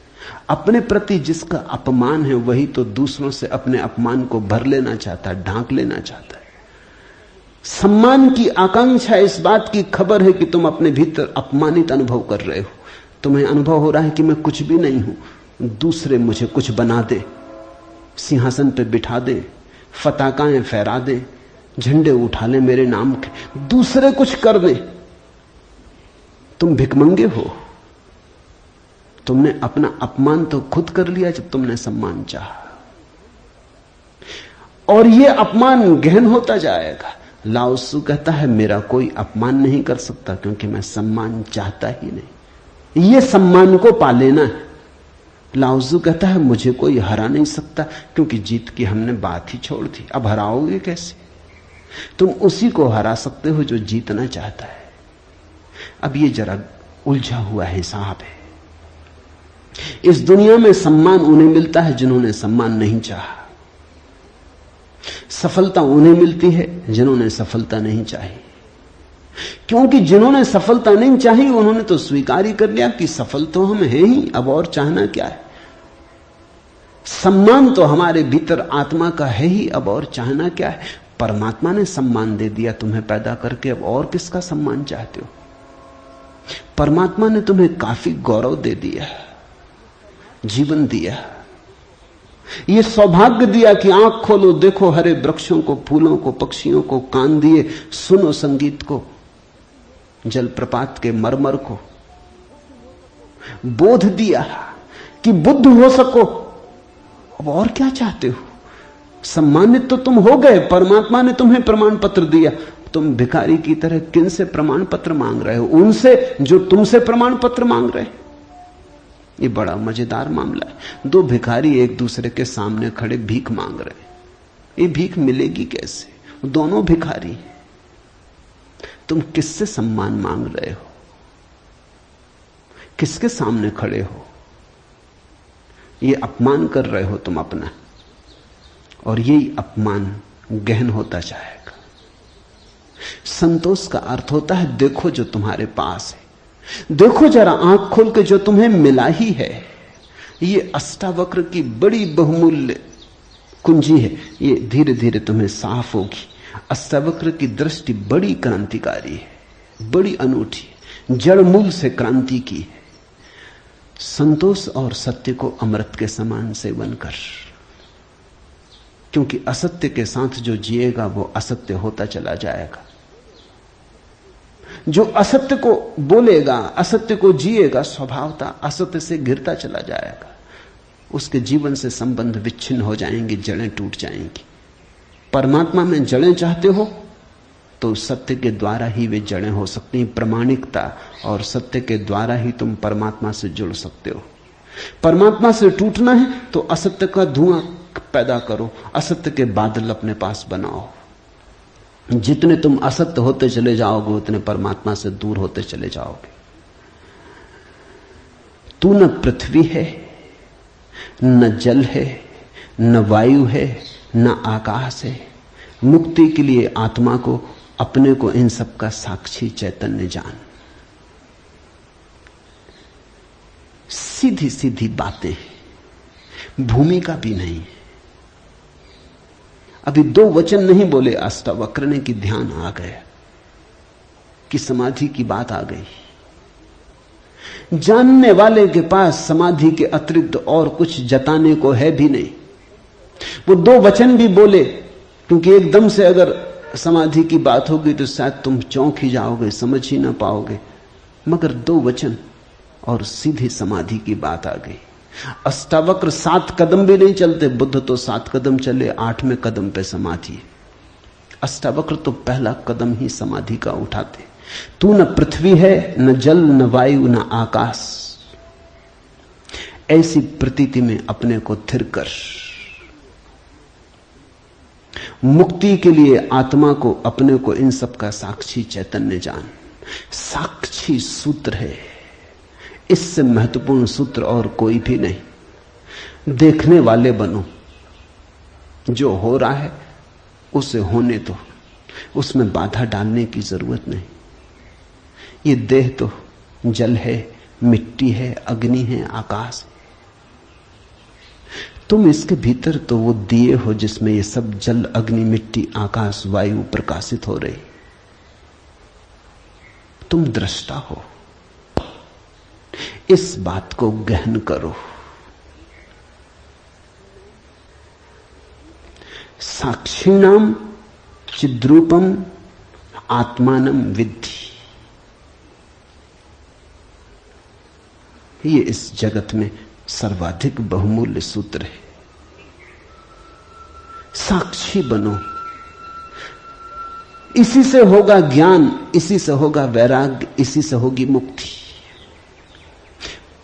अपने प्रति जिसका अपमान है वही तो दूसरों से अपने अपमान को भर लेना चाहता है, ढांक लेना चाहता है। सम्मान की आकांक्षा इस बात की खबर है कि तुम अपने भीतर अपमानित अनुभव कर रहे हो। तुम्हें अनुभव हो रहा है कि मैं कुछ भी नहीं हूं, दूसरे मुझे कुछ बना दे, सिंहासन पे बिठा दे, फताकाएं फहरा दे, झंडे उठा ले मेरे नाम के, दूसरे कुछ कर दे। तुम भिखमंगे हो। तुमने अपना अपमान तो खुद कर लिया जब तुमने सम्मान चाहा, और यह अपमान गहन होता जाएगा। लाओसू कहता है मेरा कोई अपमान नहीं कर सकता क्योंकि मैं सम्मान चाहता ही नहीं। यह सम्मान को पा लेना है। लाओजू कहता है मुझे कोई हरा नहीं सकता क्योंकि जीत की हमने बात ही छोड़ दी, अब हराओगे कैसे? तुम उसी को हरा सकते हो जो जीतना चाहता है। अब ये जरा उलझा हुआ हिसाब है। इस दुनिया में सम्मान उन्हें मिलता है जिन्होंने सम्मान नहीं चाहा। सफलता उन्हें मिलती है जिन्होंने सफलता नहीं चाही, क्योंकि जिन्होंने सफलता नहीं चाही उन्होंने तो स्वीकार ही कर लिया कि सफल तो हम हैं ही, अब और चाहना क्या है। सम्मान तो हमारे भीतर आत्मा का है ही, अब और चाहना क्या है। परमात्मा ने सम्मान दे दिया तुम्हें पैदा करके, अब और किसका सम्मान चाहते हो। परमात्मा ने तुम्हें काफी गौरव दे दिया, जीवन दिया, यह सौभाग्य दिया कि आंख खोलो, देखो हरे वृक्षों को, फूलों को, पक्षियों को, कान दिए, सुनो संगीत को, जलप्रपात के मरमर को, बोध दिया कि बुद्ध हो सको। अब और क्या चाहते हो। सम्मानित तो तुम हो गए, परमात्मा ने तुम्हें प्रमाण पत्र दिया। तुम भिखारी की तरह किन से प्रमाण पत्र मांग रहे हो? उनसे जो तुमसे प्रमाण पत्र मांग रहे। ये बड़ा मजेदार मामला है। दो भिखारी एक दूसरे के सामने खड़े भीख मांग रहे। ये भीख मिलेगी कैसे? दोनों भिखारी। तुम किससे सम्मान मांग रहे हो? किसके सामने खड़े हो? ये अपमान कर रहे हो तुम अपना, और यही अपमान गहन होता जाएगा। संतोष का अर्थ होता है देखो जो तुम्हारे पास है, देखो जरा आंख खोल के जो तुम्हें मिला ही है। ये अष्टावक्र की बड़ी बहुमूल्य कुंजी है, ये धीरे धीरे तुम्हें साफ होगी। अष्टावक्र की दृष्टि बड़ी क्रांतिकारी है, बड़ी अनूठी, जड़ मूल से क्रांति की है। संतोष और सत्य को अमृत के समान सेवन कर, क्योंकि असत्य के साथ जो जिएगा वो असत्य होता चला जाएगा। जो असत्य को बोलेगा, असत्य को जिएगा, स्वभावतः असत्य से घिरता चला जाएगा। उसके जीवन से संबंध विच्छिन्न हो जाएंगे, जड़ें टूट जाएंगी। परमात्मा में जड़ें चाहते हो तो सत्य के द्वारा ही वे जड़ें हो सकती हैं। प्रामाणिकता और सत्य के द्वारा ही तुम परमात्मा से जुड़ सकते हो। परमात्मा से टूटना है तो असत्य का धुआं पैदा करो, असत्य के बादल अपने पास बनाओ। जितने तुम असत्य होते चले जाओगे उतने परमात्मा से दूर होते चले जाओगे। तू न पृथ्वी है, न जल है, न वायु है, न आकाश है। मुक्ति के लिए आत्मा को, अपने को, इन सब का साक्षी चैतन्य जान। सीधी सीधी बातें, भूमिका भी नहीं। अभी दो वचन नहीं बोले अष्टावक्र ने कि ध्यान आ गया, कि समाधि की बात आ गई। जानने वाले के पास समाधि के अतिरिक्त और कुछ जताने को है भी नहीं। वो दो वचन भी बोले, क्योंकि एकदम से अगर समाधि की बात होगी तो शायद तुम चौंक ही जाओगे, समझ ही ना पाओगे। मगर दो वचन और सीधी समाधि की बात आ गई। अष्टावक्र 7 कदम भी नहीं चलते, बुद्ध तो 7 कदम चले, 8वें कदम पे समाधि। अष्टावक्र तो पहला कदम ही समाधि का उठाते। तू न पृथ्वी है, न जल, न वायु, न आकाश। ऐसी प्रतीति में अपने को थिर कर। मुक्ति के लिए आत्मा को, अपने को, इन सब का साक्षी चैतन्य जान। साक्षी सूत्र है, इससे महत्वपूर्ण सूत्र और कोई भी नहीं। देखने वाले बनो, जो हो रहा है उसे होने दो, उसमें बाधा डालने की जरूरत नहीं। ये देह तो जल है, मिट्टी है, अग्नि है, आकाश है। तुम इसके भीतर तो वो दिए हो जिसमें ये सब जल, अग्नि, मिट्टी, आकाश, वायु प्रकाशित हो रही। तुम दृष्टा हो। इस बात को गहन करो। साक्षिणाम चिद्रूपम आत्मानम विद्धि। ये इस जगत में सर्वाधिक बहुमूल्य सूत्र है। साक्षी बनो। इसी से होगा ज्ञान, इसी से होगा वैराग्य, इसी से होगी मुक्ति।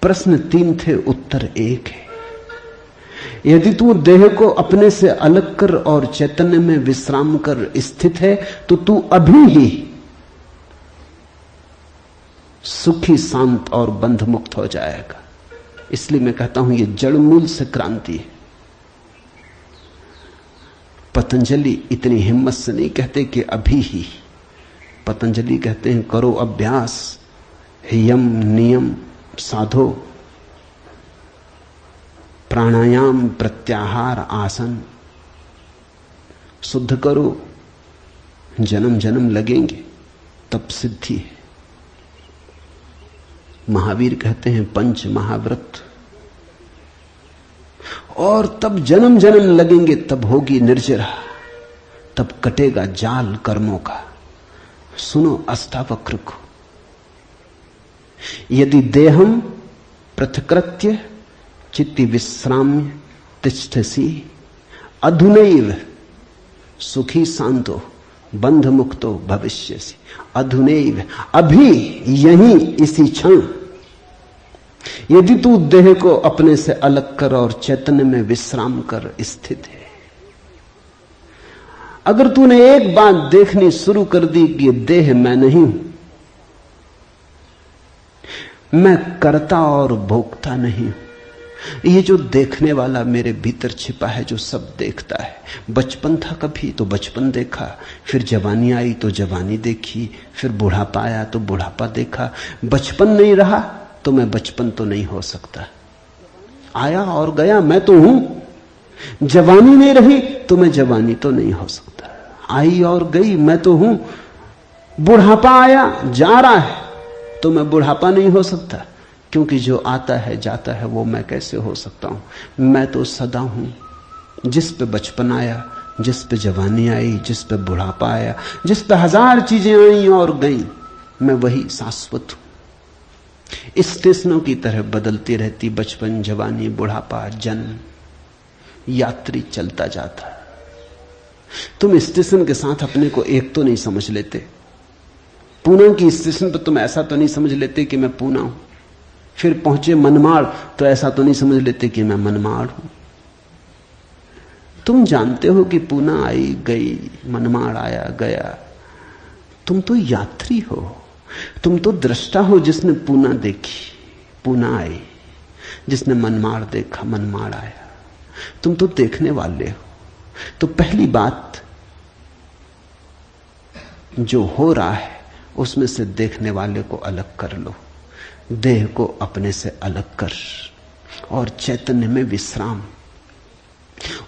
प्रश्न 3 थे, उत्तर 1 है। यदि तू देह को अपने से अलग कर और चैतन्य में विश्राम कर स्थित है तो तू अभी ही सुखी, शांत और बंध मुक्त हो जाएगा। इसलिए मैं कहता हूं ये जड़मूल से क्रांति है। पतंजलि इतनी हिम्मत से नहीं कहते कि अभी ही। पतंजलि कहते हैं करो अभ्यास, यम नियम साधो, प्राणायाम प्रत्याहार आसन, शुद्ध करो, जन्म जन्म लगेंगे तब सिद्धि है। महावीर कहते हैं पंच महाव्रत, और तब जन्म जन्म लगेंगे, तब होगी निर्जरा, तब कटेगा जाल कर्मों का। सुनो अष्टावक्र को, यदि देहम पृथकृत्य चित्ति विश्राम्य तिष्ठसि अधुनैव सुखी शांतो बंध मुक्तो भविष्यसि। अधुनैव, अभी, यहीं, इसी क्षण। यदि तू देह को अपने से अलग कर और चैतन्य में विश्राम कर स्थित है, अगर तूने एक बात देखनी शुरू कर दी कि ये देह मैं नहीं हूं, मैं करता और भोगता नहीं हूं, ये जो देखने वाला मेरे भीतर छिपा है जो सब देखता है। बचपन था कभी तो बचपन देखा, फिर जवानी आई तो जवानी देखी, फिर बुढ़ापा आया तो बुढ़ापा देखा। बचपन नहीं रहा तो मैं बचपन तो नहीं हो सकता। आया और गया, मैं तो हूं। जवानी नहीं रही तो मैं जवानी तो नहीं हो सकता। आई और गई, मैं तो हूं। बुढ़ापा आया जा रहा है तो मैं बुढ़ापा नहीं हो सकता, क्योंकि जो आता है जाता है वो मैं कैसे हो सकता हूं। मैं तो सदा हूं। जिस पे बचपन आया, जिस पे जवानी आई, जिस पे बुढ़ापा आया, जिस पे हजार चीजें आई और गई, मैं वही शाश्वत हूं। स्टेशनों की तरह बदलती रहती बचपन, जवानी, बुढ़ापा, जन्म, यात्री चलता जाता। तुम स्टेशन के साथ अपने को एक तो नहीं समझ लेते। पूना की स्टेशन पर तुम ऐसा तो नहीं समझ लेते कि मैं पूना हूं। फिर पहुंचे मनमाड़ तो ऐसा तो नहीं समझ लेते कि मैं मनमाड़ हूं। तुम जानते हो कि पूना आई गई, मनमाड़ आया गया। तुम तो यात्री हो, तुम तो दृष्टा हो जिसने पूना देखी, पूना आई, जिसने मनमाड़ देखा, मनमाड़ आया। तुम तो देखने वाले हो। तो पहली बात, जो हो रहा है उसमें से देखने वाले को अलग कर लो। देह को अपने से अलग कर और चैतन्य में विश्राम।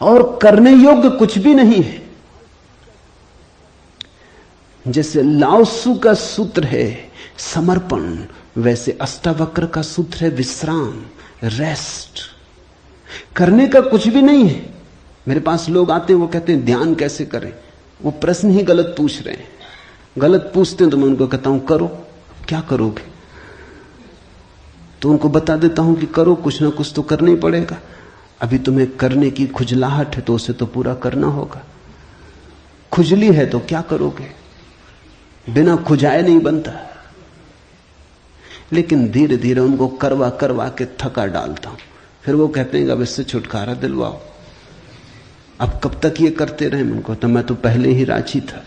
और करने योग्य कुछ भी नहीं है। जैसे लाओत्सु का सूत्र है समर्पण, वैसे अष्टावक्र का सूत्र है विश्राम, रेस्ट। करने का कुछ भी नहीं है। मेरे पास लोग आते हैं, वो कहते हैं ध्यान कैसे करें। वो प्रश्न ही गलत पूछ रहे हैं। गलत पूछते हैं तो मैं उनको कहता हूं करो। क्या करोगे? तो उनको बता देता हूं कि करो, कुछ ना कुछ तो करना ही पड़ेगा। अभी तुम्हें करने की खुजलाहट है तो उसे तो पूरा करना होगा। खुजली है तो क्या करोगे? बिना खुजाए नहीं बनता। लेकिन धीरे धीरे उनको करवा करवा के थका डालता हूं। फिर वो कहते हैं अब इससे छुटकारा दिलवाओ। अब कब तक ये करते रहे? उनको तो मैं तो पहले ही राजी था,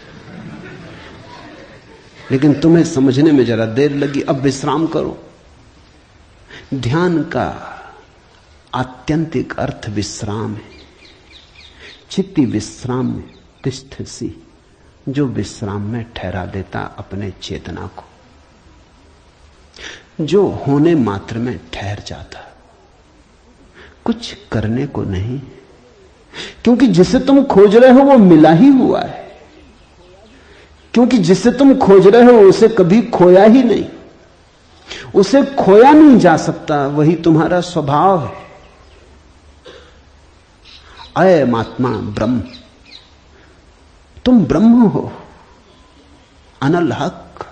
लेकिन तुम्हें समझने में जरा देर लगी। अब विश्राम करो। ध्यान का आत्यंतिक अर्थ विश्राम है। चित्ति विश्राम में तिष्ठसि, जो विश्राम में ठहरा देता अपने चेतना को, जो होने मात्र में ठहर जाता, कुछ करने को नहीं। क्योंकि जिसे तुम खोज रहे हो वो मिला ही हुआ है। क्योंकि जिसे तुम खोज रहे हो उसे कभी खोया ही नहीं। उसे खोया नहीं जा सकता, वही तुम्हारा स्वभाव है। अयम आत्मा ब्रह्म, तुम ब्रह्म हो, अनल हक,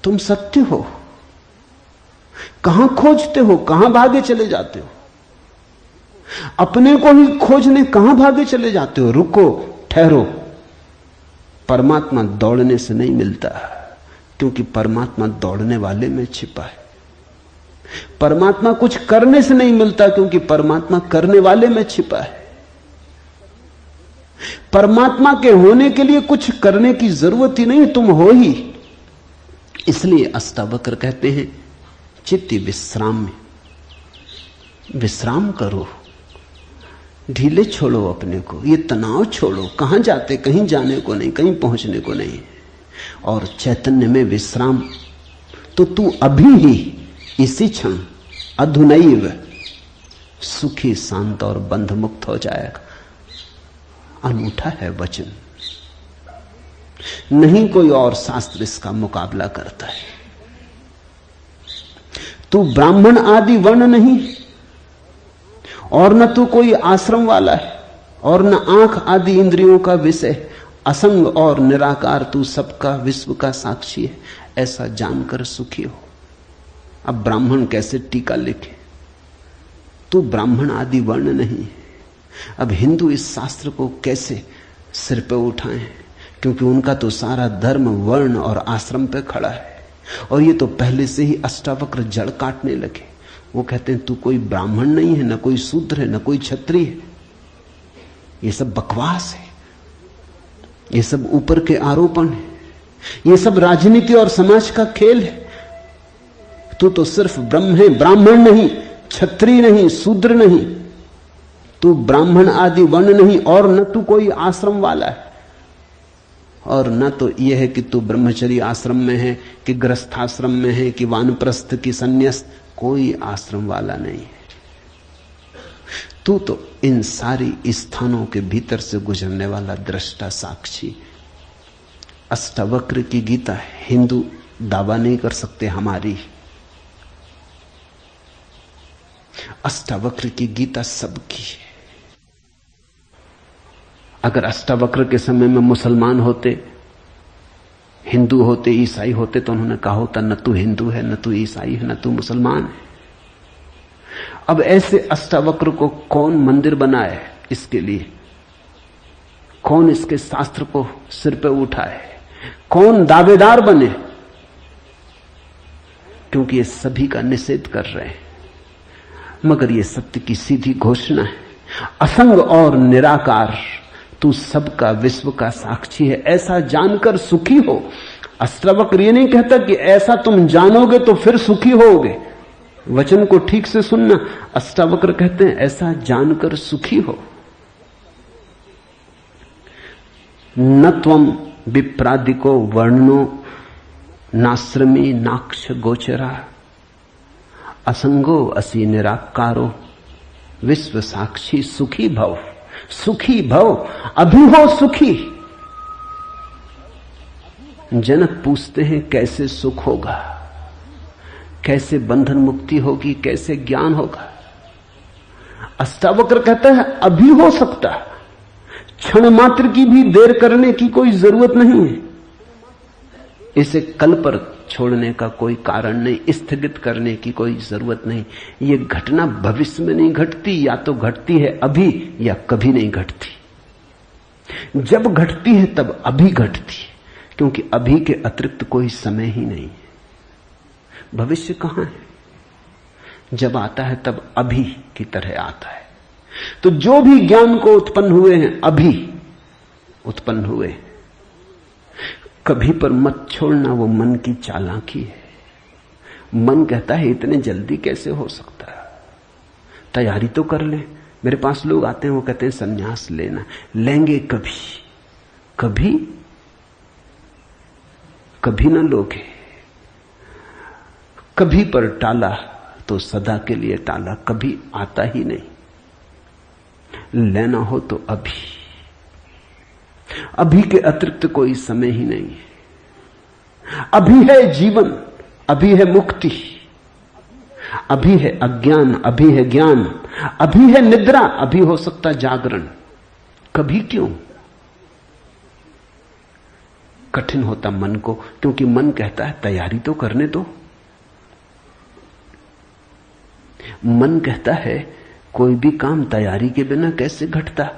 तुम सत्य हो। कहां खोजते हो? कहां भागे चले जाते हो? अपने को ही खोजने कहां भागे चले जाते हो? रुको, ठहरो। परमात्मा दौड़ने से नहीं मिलता, क्योंकि परमात्मा दौड़ने वाले में छिपा है। परमात्मा कुछ करने से नहीं मिलता, क्योंकि परमात्मा करने वाले में छिपा है। परमात्मा के होने के लिए कुछ करने की जरूरत ही नहीं, तुम हो ही। इसलिए अष्टावक्र कहते हैं चित्ति विश्राम में विश्राम करो, ढीले छोड़ो अपने को, ये तनाव छोड़ो। कहां जाते? कहीं जाने को नहीं, कहीं पहुंचने को नहीं। और चैतन्य में विश्राम तो तू अभी ही इसी क्षण अधुनैव सुखी, शांत और बंध मुक्त हो जाएगा। अनूठा है वचन, नहीं कोई और शास्त्र इसका मुकाबला करता है। तू ब्राह्मण आदि वर्ण नहीं, और न तू कोई आश्रम वाला है, और न आंख आदि इंद्रियों का विषय। असंग और निराकार तू सबका, विश्व का साक्षी है, ऐसा जानकर सुखी हो। अब ब्राह्मण कैसे टीका लिखे? तू ब्राह्मण आदि वर्ण नहीं। अब हिंदू इस शास्त्र को कैसे सिर पे उठाएं? क्योंकि उनका तो सारा धर्म वर्ण और आश्रम पे खड़ा है, और ये तो पहले से ही अष्टावक्र जड़ काटने लगे। वो कहते हैं तू कोई ब्राह्मण नहीं है, न कोई शूद्र है, न कोई क्षत्रिय है। ये सब बकवास है, ये सब ऊपर के आरोपण है, ये सब राजनीति और समाज का खेल है। तू तो सिर्फ ब्रह्म है, ब्राह्मण नहीं, क्षत्रिय नहीं, शूद्र नहीं। तू ब्राह्मण आदि वर्ण नहीं, और न तू कोई आश्रम वाला है, और न तो यह है कि तू ब्रह्मचर्य आश्रम में है, कि गृहस्थाश्रम में है, कि वानप्रस्थ की संन्यास। कोई आश्रम वाला नहीं है। तू तो इन सारी स्थानों के भीतर से गुजरने वाला दृष्टा साक्षी। अष्टावक्र की गीता है, हिंदू दावा नहीं कर सकते हमारी। अष्टावक्र की गीता सबकी है। अगर अष्टावक्र के समय में मुसलमान होते, हिंदू होते, ईसाई होते, तो उन्होंने कहा होता न तू हिंदू है, न तू ईसाई है, न तू मुसलमान है। अब ऐसे अष्टावक्र को कौन मंदिर बनाए? इसके लिए कौन इसके शास्त्र को सिर पे उठाए? कौन दावेदार बने? क्योंकि ये सभी का निषेध कर रहे हैं। मगर ये सत्य की सीधी घोषणा है, असंग और निराकार तू सबका, विश्व का साक्षी है, ऐसा जानकर सुखी हो। अष्टावक्र ये नहीं कहता कि ऐसा तुम जानोगे तो फिर सुखी होगे। वचन को ठीक से सुनना। अष्टावक्र कहते हैं ऐसा जानकर सुखी हो। न त्वम विप्रादिको वर्णो नाश्रमी नाक्ष गोचरा, असंगो असि निराकारो विश्व साक्षी सुखी भव। सुखी भव, अभी हो सुखी। जनक पूछते हैं कैसे सुख होगा, कैसे बंधन मुक्ति होगी, कैसे ज्ञान होगा? अष्टावक्र कहता है अभी हो सकता, क्षण मात्र की भी देर करने की कोई जरूरत नहीं है। इसे कल पर छोड़ने का कोई कारण नहीं, स्थगित करने की कोई जरूरत नहीं। ये घटना भविष्य में नहीं घटती, या तो घटती है अभी या कभी नहीं घटती। जब घटती है तब अभी घटती है, क्योंकि अभी के अतिरिक्त कोई समय ही नहीं है। भविष्य कहां है? जब आता है तब अभी की तरह आता है। तो जो भी ज्ञान को उत्पन्न हुए हैं अभी उत्पन्न हुए। कभी पर मत छोड़ना, वो मन की चालाकी है। मन कहता है इतने जल्दी कैसे हो सकता है, तैयारी तो कर ले। मेरे पास लोग आते हैं, वो कहते हैं संन्यास लेना। लेंगे कभी, कभी कभी ना लोगे। कभी पर टाला तो सदा के लिए टाला, कभी आता ही नहीं। लेना हो तो अभी, अभी के अतिरिक्त कोई समय ही नहीं है। अभी है जीवन, अभी है मुक्ति, अभी है अज्ञान, अभी है ज्ञान, अभी है निद्रा, अभी हो सकता जागरण। कभी क्यों? कठिन होता मन को, क्योंकि मन कहता है तैयारी तो करने दो। मन कहता है कोई भी काम तैयारी के बिना कैसे घटता।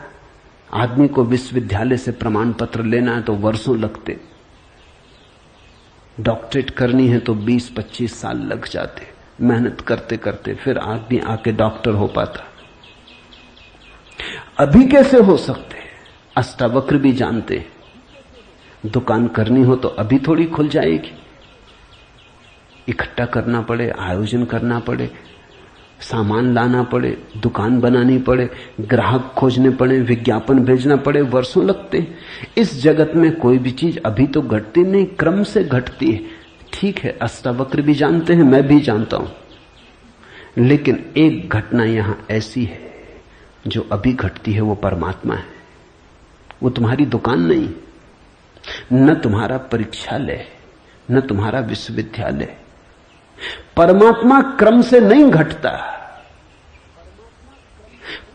आदमी को विश्वविद्यालय से प्रमाण पत्र लेना है तो वर्षों लगते, डॉक्टरेट करनी है तो 20-25 साल लग जाते, मेहनत करते करते फिर आदमी आके डॉक्टर हो पाता। अभी कैसे हो सकते? अष्टावक्र भी जानते, दुकान करनी हो तो अभी थोड़ी खुल जाएगी। इकट्ठा करना पड़े, आयोजन करना पड़े, सामान लाना पड़े, दुकान बनानी पड़े, ग्राहक खोजने पड़े, विज्ञापन भेजना पड़े, वर्षों लगते हैं। इस जगत में कोई भी चीज अभी तो घटती नहीं, क्रम से घटती है। ठीक है, अष्टावक्र भी जानते हैं, मैं भी जानता हूं, लेकिन एक घटना यहां ऐसी है जो अभी घटती है, वो परमात्मा है। वो तुम्हारी दुकान नहीं, न तुम्हारा परीक्षालय, न तुम्हारा विश्वविद्यालय। परमात्मा क्रम से नहीं घटता,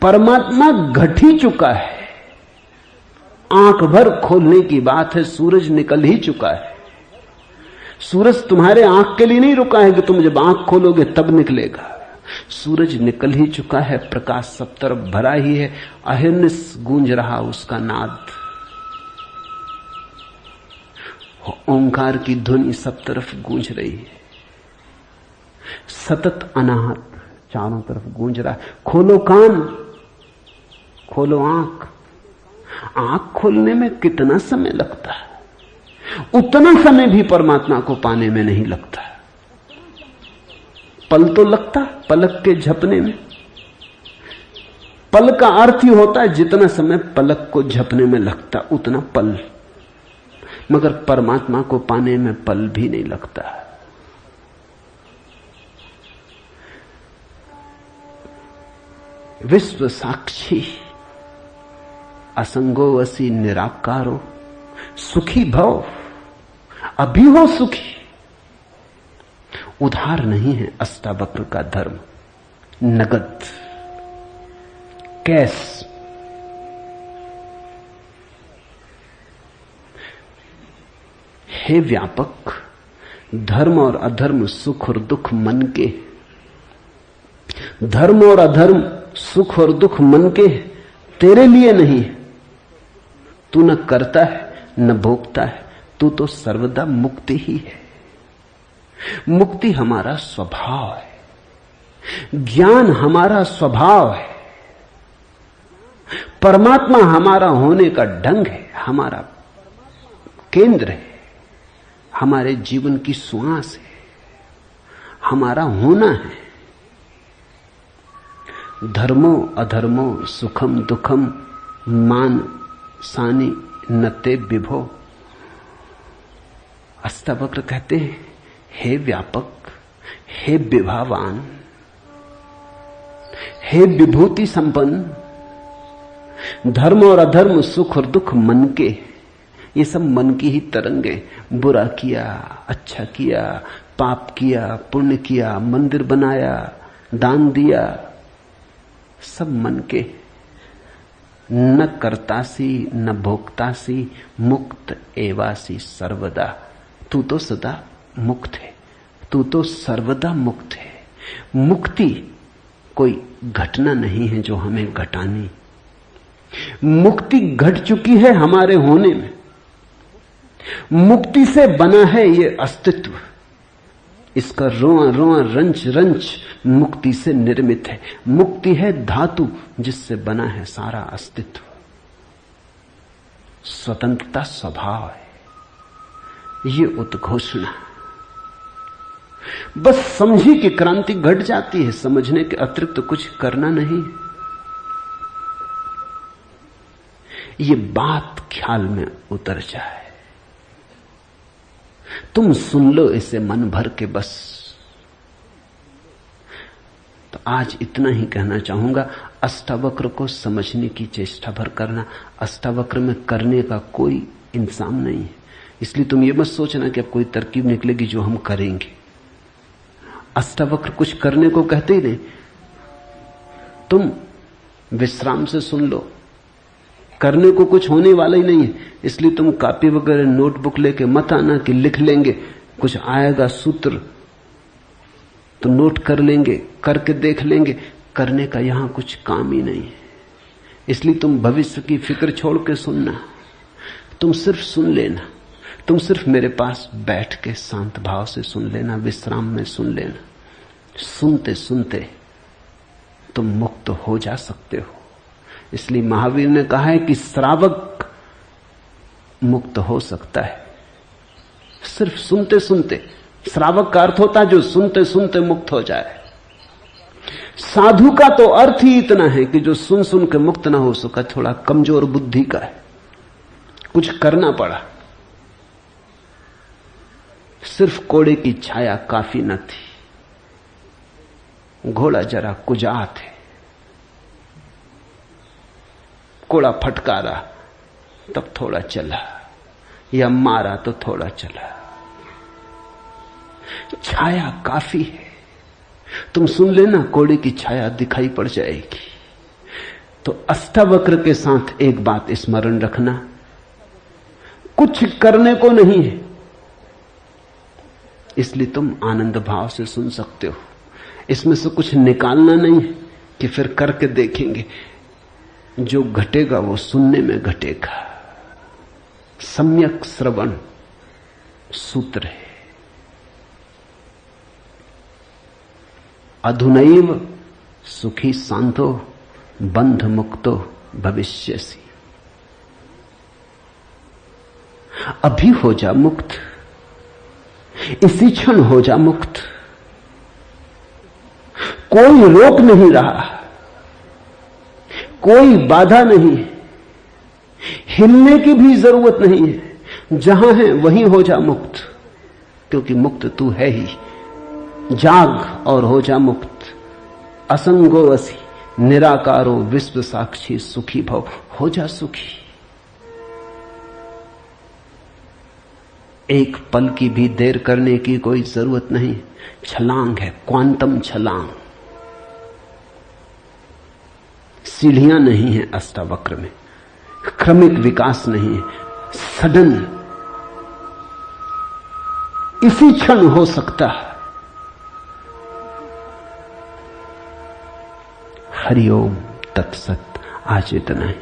परमात्मा घट ही चुका है। आंख भर खोलने की बात है, सूरज निकल ही चुका है। सूरज तुम्हारे आंख के लिए नहीं रुका है कि तुम जब आंख खोलोगे तब निकलेगा। सूरज निकल ही चुका है, प्रकाश सब तरफ भरा ही है, अहिर्निश गूंज रहा उसका नाद, ओंकार की ध्वनि सब तरफ गूंज रही है, सतत अनाहत चारों तरफ गूंज रहा है। खोलो कान, खोलो आंख। आंख खोलने में कितना समय लगता है, उतना समय भी परमात्मा को पाने में नहीं लगता। पल तो लगता पलक के झपने में। पल का अर्थ ही होता है जितना समय पलक को झपने में लगता उतना पल, मगर परमात्मा को पाने में पल भी नहीं लगता। विश्व साक्षी असंगो वसी निराकारो, सुखी भव, अभी हो सुखी। उधार नहीं है अष्टावक्र का धर्म, नगद, कैश। हे व्यापक, धर्म और अधर्म, सुख और दुख मन के। धर्म और अधर्म, सुख और दुख मन के, तेरे लिए नहीं। तू न करता है न भोगता है, तू तो सर्वदा मुक्ति ही है। मुक्ति हमारा स्वभाव है, ज्ञान हमारा स्वभाव है, परमात्मा हमारा होने का ढंग है, हमारा केंद्र है, हमारे जीवन की श्वास है, हमारा होना है। धर्मो अधर्मो, सुखम दुखम, मान सानी नते विभो। अष्टावक्र कहते हैं, हे व्यापक, हे विभावान, हे विभूति संपन्न, धर्म और अधर्म, सुख और दुख मन के, ये सब मन की ही तरंगे। बुरा किया, अच्छा किया, पाप किया, पुण्य किया, मंदिर बनाया, दान दिया, सब मन के। न करतासी न भोक्तासी, मुक्त एवासी सर्वदा। तू तो सदा मुक्त है, तू तो सर्वदा मुक्त है। मुक्ति कोई घटना नहीं है जो हमें घटानी, मुक्ति घट चुकी है हमारे होने में। मुक्ति से बना है ये अस्तित्व, इसका रोआ रोआ रंच रंच मुक्ति से निर्मित है। मुक्ति है धातु जिससे बना है सारा अस्तित्व। स्वतंत्रता स्वभाव है, ये उद्घोषणा। बस समझी कि क्रांति घट जाती है, समझने के अतिरिक्त तो कुछ करना नहीं। ये बात ख्याल में उतर जाए, तुम सुन लो इसे मन भर के बस। तो आज इतना ही कहना चाहूंगा। अष्टावक्र को समझने की चेष्टा भर करना। अष्टावक्र में करने का कोई इंतजाम नहीं है, इसलिए तुम ये मत सोचना कि अब कोई तरकीब निकलेगी जो हम करेंगे। अष्टावक्र कुछ करने को कहते ही नहीं, तुम विश्राम से सुन लो, करने को कुछ होने वाला ही नहीं है। इसलिए तुम कॉपी वगैरह नोटबुक लेके मत आना कि लिख लेंगे, कुछ आएगा सूत्र तो नोट कर लेंगे, करके देख लेंगे। करने का यहां कुछ काम ही नहीं है। इसलिए तुम भविष्य की फिक्र छोड़ के सुनना, तुम सिर्फ सुन लेना, तुम सिर्फ मेरे पास बैठ के शांत भाव से सुन लेना, विश्राम में सुन लेना। सुनते सुनते तुम मुक्त हो जा सकते हो। इसलिए महावीर ने कहा है कि श्रावक मुक्त हो सकता है सिर्फ सुनते सुनते। श्रावक का अर्थ होता है जो सुनते सुनते मुक्त हो जाए। साधु का तो अर्थ ही इतना है कि जो सुन सुन के मुक्त ना हो सका, थोड़ा कमजोर बुद्धि का है, कुछ करना पड़ा। सिर्फ कोड़े की छाया काफी न थी, घोड़ा जरा कुजात है, कोड़ा फटकारा तब थोड़ा चला, या मारा तो थोड़ा चला। छाया काफी है। तुम सुन लेना, कोड़े की छाया दिखाई पड़ जाएगी। तो अष्टावक्र के साथ एक बात स्मरण रखना, कुछ करने को नहीं है, इसलिए तुम आनंद भाव से सुन सकते हो। इसमें से कुछ निकालना नहीं है कि फिर करके देखेंगे। जो घटेगा वो सुनने में घटेगा। सम्यक श्रवण सूत्र है। अधुनैव सुखी शांतो बंध मुक्तो भविष्यसि। अभी हो जा मुक्त, इसी क्षण हो जा मुक्त। कोई रोक नहीं रहा, कोई बाधा नहीं, हिलने की भी जरूरत नहीं है। जहां है वहीं हो जा मुक्त, क्योंकि मुक्त तू है ही। जाग और हो जा मुक्त। असंगो असि निराकारो विश्व साक्षी सुखी भव। हो जा सुखी। एक पल की भी देर करने की कोई जरूरत नहीं। छलांग है, क्वांटम छलांग। सीढ़ियां नहीं है अष्टावक्र में, क्रमिक विकास नहीं है, सडन इसी क्षण हो सकता है। हरिओम तत्सत। आज इतना ही।